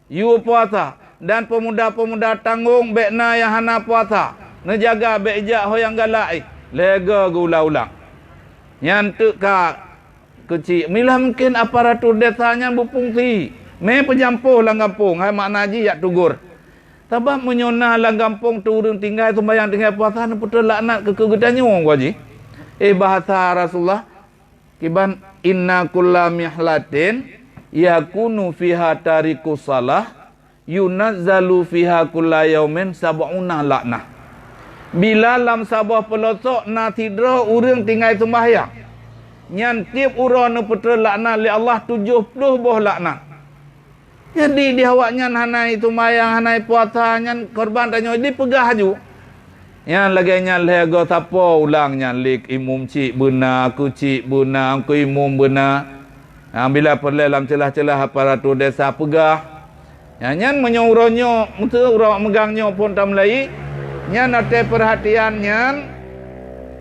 you puasa dan pemuda-pemuda tanggung bekna yang hana puasa nejaga bejak hoyang galai lega gula ulang yang tu ka kecil milah mungkin aparatur desanya berfungsi me penjampuh lang kampung hai makna ji yak tugur tabak menyonah lang kampung turun tinggal sembahyang tinggal puasa putra laknat ke kegedannya wong waji bahasa Rasulullah kiban inna kulla mihlatin yakunu fiha tariku salah yunazzalu fiha kulla yaumin sab'una laknah. Bila lam sabah pelosok na tidra urang tinggal sembahyang, nyan tiap urang nu putra laknah li Allah 70 buah laknah. Jadi di awaknya hanai sembahyang, hanai puasa, nyan korban tanyo di pegah ju. Yang lagi nyan lego tapo ulang nyan lik imum cik benar, aku cik benar, aku imum benar. Bila perle dalam celah-celah aparatur desa pegah. Nyan menyuruhnya, mutu orang megangnya pun tak mulai. Nyan ada perhatian nyan.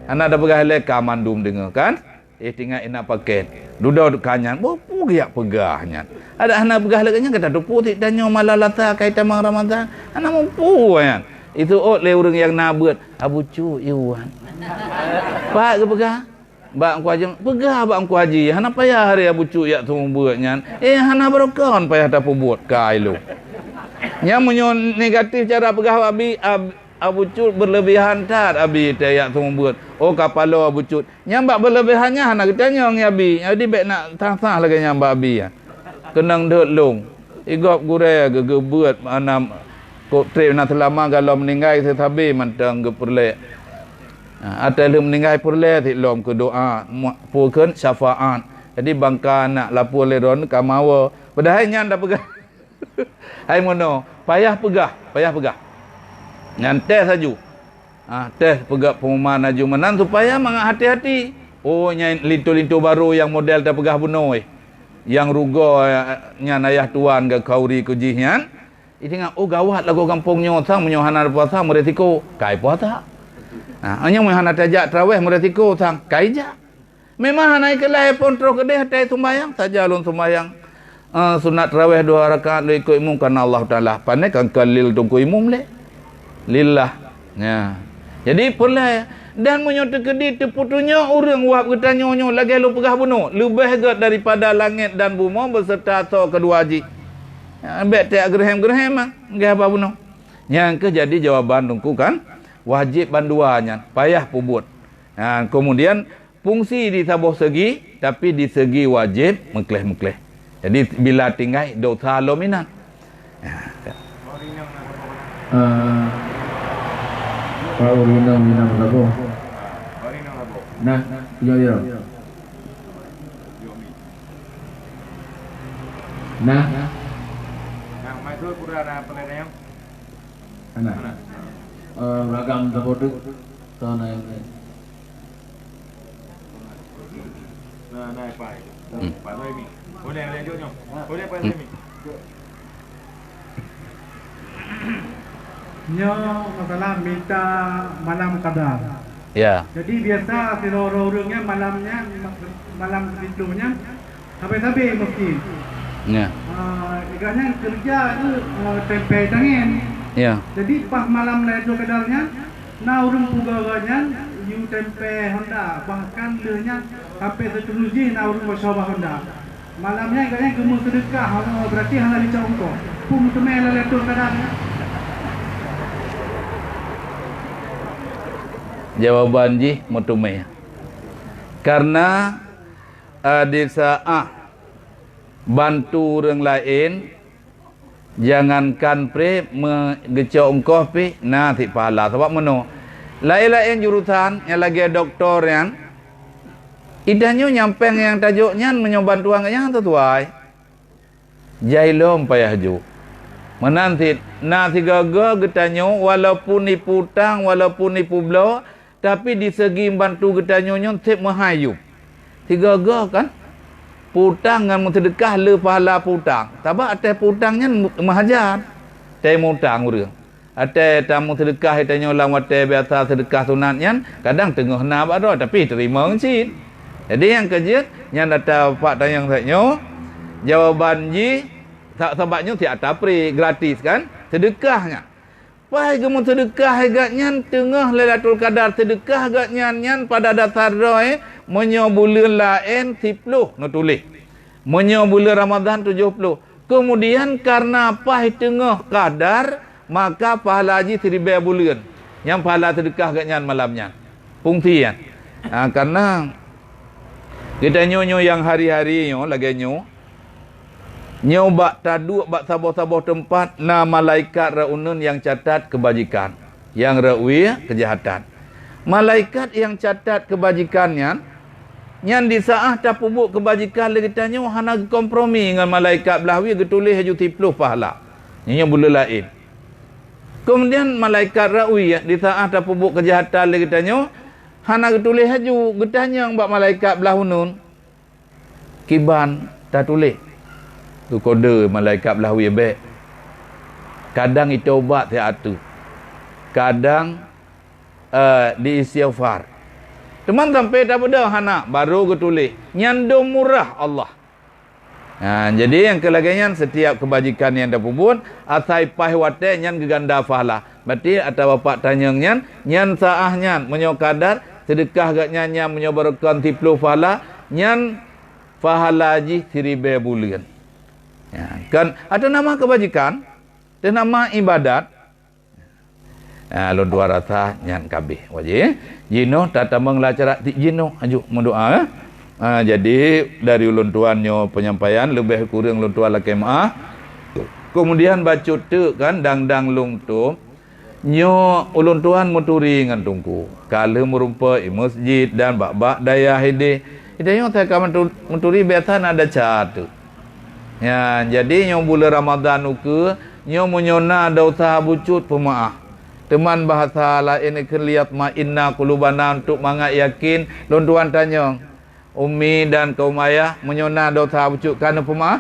Anak ada pegah leka mandum dengar kan? Tinggal enak paket. Duduk kanyan, bopu giak pegah nyan. Ada anak pegah leka nyan kata dupu tik tanya malalata kaitan mang Ramadan. Anak mampu nyan. Itu oleh orang yang nabut. Abu cu iwan. Pak ke pegah? Mbak angku haji. Pegah mbak angku haji. Hana payah hari abu cu yak tu buat nyan. Hana berokon payah tak buat kai lu. Yang menyon negatif cara pegah abu cu berlebihan tat abi te yak tu buat. Oh kapalo abu cu. Nyambak berlebihannya hana ketanya ngi abi. Jadi baik nak tang-tang lagi nyambak abi ya. Kenang dek long. Igop gure gegebuat anam kok trip nak selama kalau meninggal tetapi mantang ke perle. Ada lu meninggal perle ti lom ke doa pukun syafaat. Jadi bangka nak lapor leron kamawa. Padahal nyan dah pegah. Hai mono, payah pegah. Nyan teh saju. Teh pegah pengumuman aju menan supaya mangak hati-hati. Oh nyan lintu-lintu baru yang model dah pegah bunuh. Yang rugo nyan ayah tuan ke kauri kujih nyan. Ingat, oh gawat lagu kampungnya sang menyohana puasa meresiko kai puasa. Hanya menyohana tajak tarawih meresiko sang kai ja. Memang naik kelai pun terus kedeh tai sembahyang saja lun sembahyang. Sunat tarawih 2 rakaat lu ikut imam karena Allah Taala. Pandai kan kalil tunggu imam le. Lillah. Ya. Jadi pula dan menyota kedi teputunya orang wahab ketanyonyo lagi lu pegah bunuh. Lebih gat daripada langit dan bumi beserta so kedua haji. Ambek tak gerhem-gerhem apa bunuh. Yang ke jadi jawaban tungku kan wajib banduanya payah pubut. Kemudian fungsi di sabuh segi tapi di segi wajib mekleh-mekleh. Jadi bila tinggal dosa lominan. Pak Urinang minang labo. Nah, yo. Nah. Itu kurang penerang. Anak. Ragam terpoduk. Tahun yang lain. Naik pai. Pai ni. Boleh lanjutnya. Boleh pai ni. Nyo masalah minta malam qadar. Ya. Jadi biasa orang-orangnya malam itunya sampai mesti. Ya. Ikannya kerja itu tempe tangan. Ya. Jadi pas malam itu kadarnya, orang pugawanya you tempe Honda bahkan lehnya sampai seteruji orang bersyabah Honda. Malamnya ikannya gemuk sedekah, berarti hanya dicongkok. Pun temela itu kadarnya. Jawaban ji mutumai. Karena di saat bantu orang lain, jangankan pre mengecok engkau pi nanti pahala. Sebab mana? Lain-lain jurusan yang lagi doktor yang idahnya nyampeng yang tajuknya menyobantu yang tertuai. Jailom payah ju. Menanti nanti gagal getanyo walaupun nipu tang walaupun nipu blo tapi di segi bantu getanyo tip mahayu. Tiga gagal kan? Putang dengan sedekah le pahala putang. Sebab atas putangnya mahajat. Teh mutang urang. Atas tamu sedekah tanya ulang wate biasa sedekah sunatnya kadang tengah nak ada tapi terima ngcit. Jadi yang kerja yang data pak tanya saya jawaban ji tak sebabnya tiada tapri gratis kan sedekahnya. Pai gemu sedekah agaknya tengah Lailatul Qadar sedekah agaknya nyan pada dasar roh menyo bulan lain 10 no tulis. Menyo bulan Ramadan 70. Kemudian karena apa tengah qadar maka pahala haji 1000 bulan. Yang pahala sedekah agaknya malamnya. Fungsi kan. Karena kita nyonyo yang hari-hari lagi nyo Nyobak taduk bak tabah-tabah tempat na malaikat raunun yang catat kebajikan, yang rawi kejahatan. Malaikat yang catat kebajikannya, yang di saat tak pubuk kebajikan lagi tanya hana kompromi dengan malaikat belahwi getulis haju tipluh pahala. Nya boleh lain. Kemudian malaikat rawi di saat tak pubuk kejahatan lagi tanya hana getulis haju getanya bak malaikat belahunun. Kiban tak tulis. Tu kode malaikat belahwi baik. Kadang itu obat tiap atu. Kadang diistighfar. Teman sampai tak pada hana baru ketulis nyandung murah Allah. Jadi yang kelagian setiap kebajikan yang dah pubun asai pai wate nyan geganda fahala. Berarti atau bapak tanya nyan saah nyan menyo kadar sedekah gak nyan menyo barakan tiplu fahala nyan fahala ji 1000 bulan. Ya, kan ada nama kebajikan dan nama ibadat. Lon dua rasa nyan kabeh wajib jino tata menglacara ti jino aju mendoa. Jadi dari ulun tuannya penyampaian lebih kurang ulun tuan laki maah. Kemudian baca tu kan dang lung tu nyo ulun tuan muturi ngan tungku kalau merumpa masjid dan bak daya hide idanya tak kaman muturi biasa ada cat. Ya, jadi nyo bulan Ramadan uke nyo menyona ada usaha bucut pemaah. Teman bahasa lain ke lihat ma inna qulubana untuk mangat yakin don tuan tanya Umi dan kaum ayah menyona ada usaha bucut kana pemaah?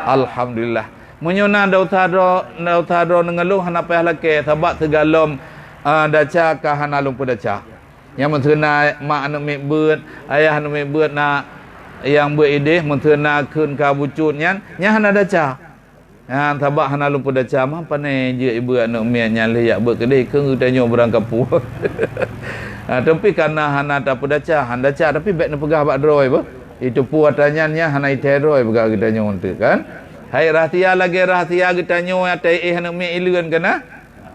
Alhamdulillah. Menyona ada usaha do ngeluh hana payah laki sebab segalom daca ka hana lumpu daca. Yang mentena mak anak mek beut, ayah anak mek beut nak yang berideh mentena keun ka bucutnya nya hana daca. Tabak hana lumpu daca mah panai je ibu anak mek nya le yak beut kedai keung tanyo berang kapu. Tapi karena hana tak daca, han daca tapi baik nak pegah bak droi apa? Itu puatannya hana iteroi pegah kita nyo untuk kan. Hai rahsia lagi rahsia kita nyo atai anak mek ileun kana.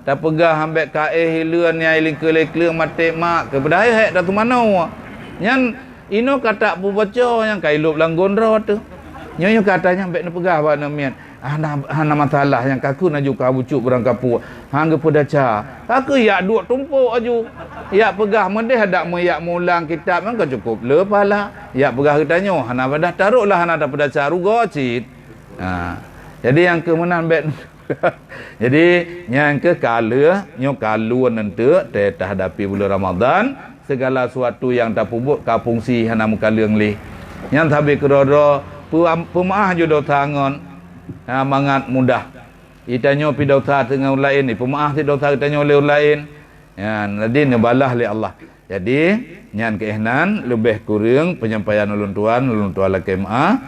Tak pegah ambek kae ileun nya iling-kelek mate mak ke bedai hek dak tu mana. Nyan ino kata pu baca yang kailup langgon ro tu. Nyo katanya ambek nak pegah bak nak mian. Hana masalah yang kaku nak juga bucuk berang kapu. Hang ke pedaca. Kaku yak duk tumpuk aju. Yak pegah mendeh dak mu yak mulang kitab kan cukup le pala. Yak pegah kitanya hana badah taruhlah hana dak pedaca rugo cit. Jadi yang ke menan bet. Jadi yang ke kala nyo kalu nanti tetah hadapi bulan Ramadan segala sesuatu yang tak pubuk ka fungsi hana mukaleung li. Yang tabe kerodo pemaah jodoh tangon. Mangat mudah. Itanyo pi dosa dengan orang lain ni. Pemaaf si dosa itanyo oleh orang lain. Ya, jadi nebalah li Allah. Jadi nyan keihnan lebih kurang penyampaian ulun tuan laki maaf.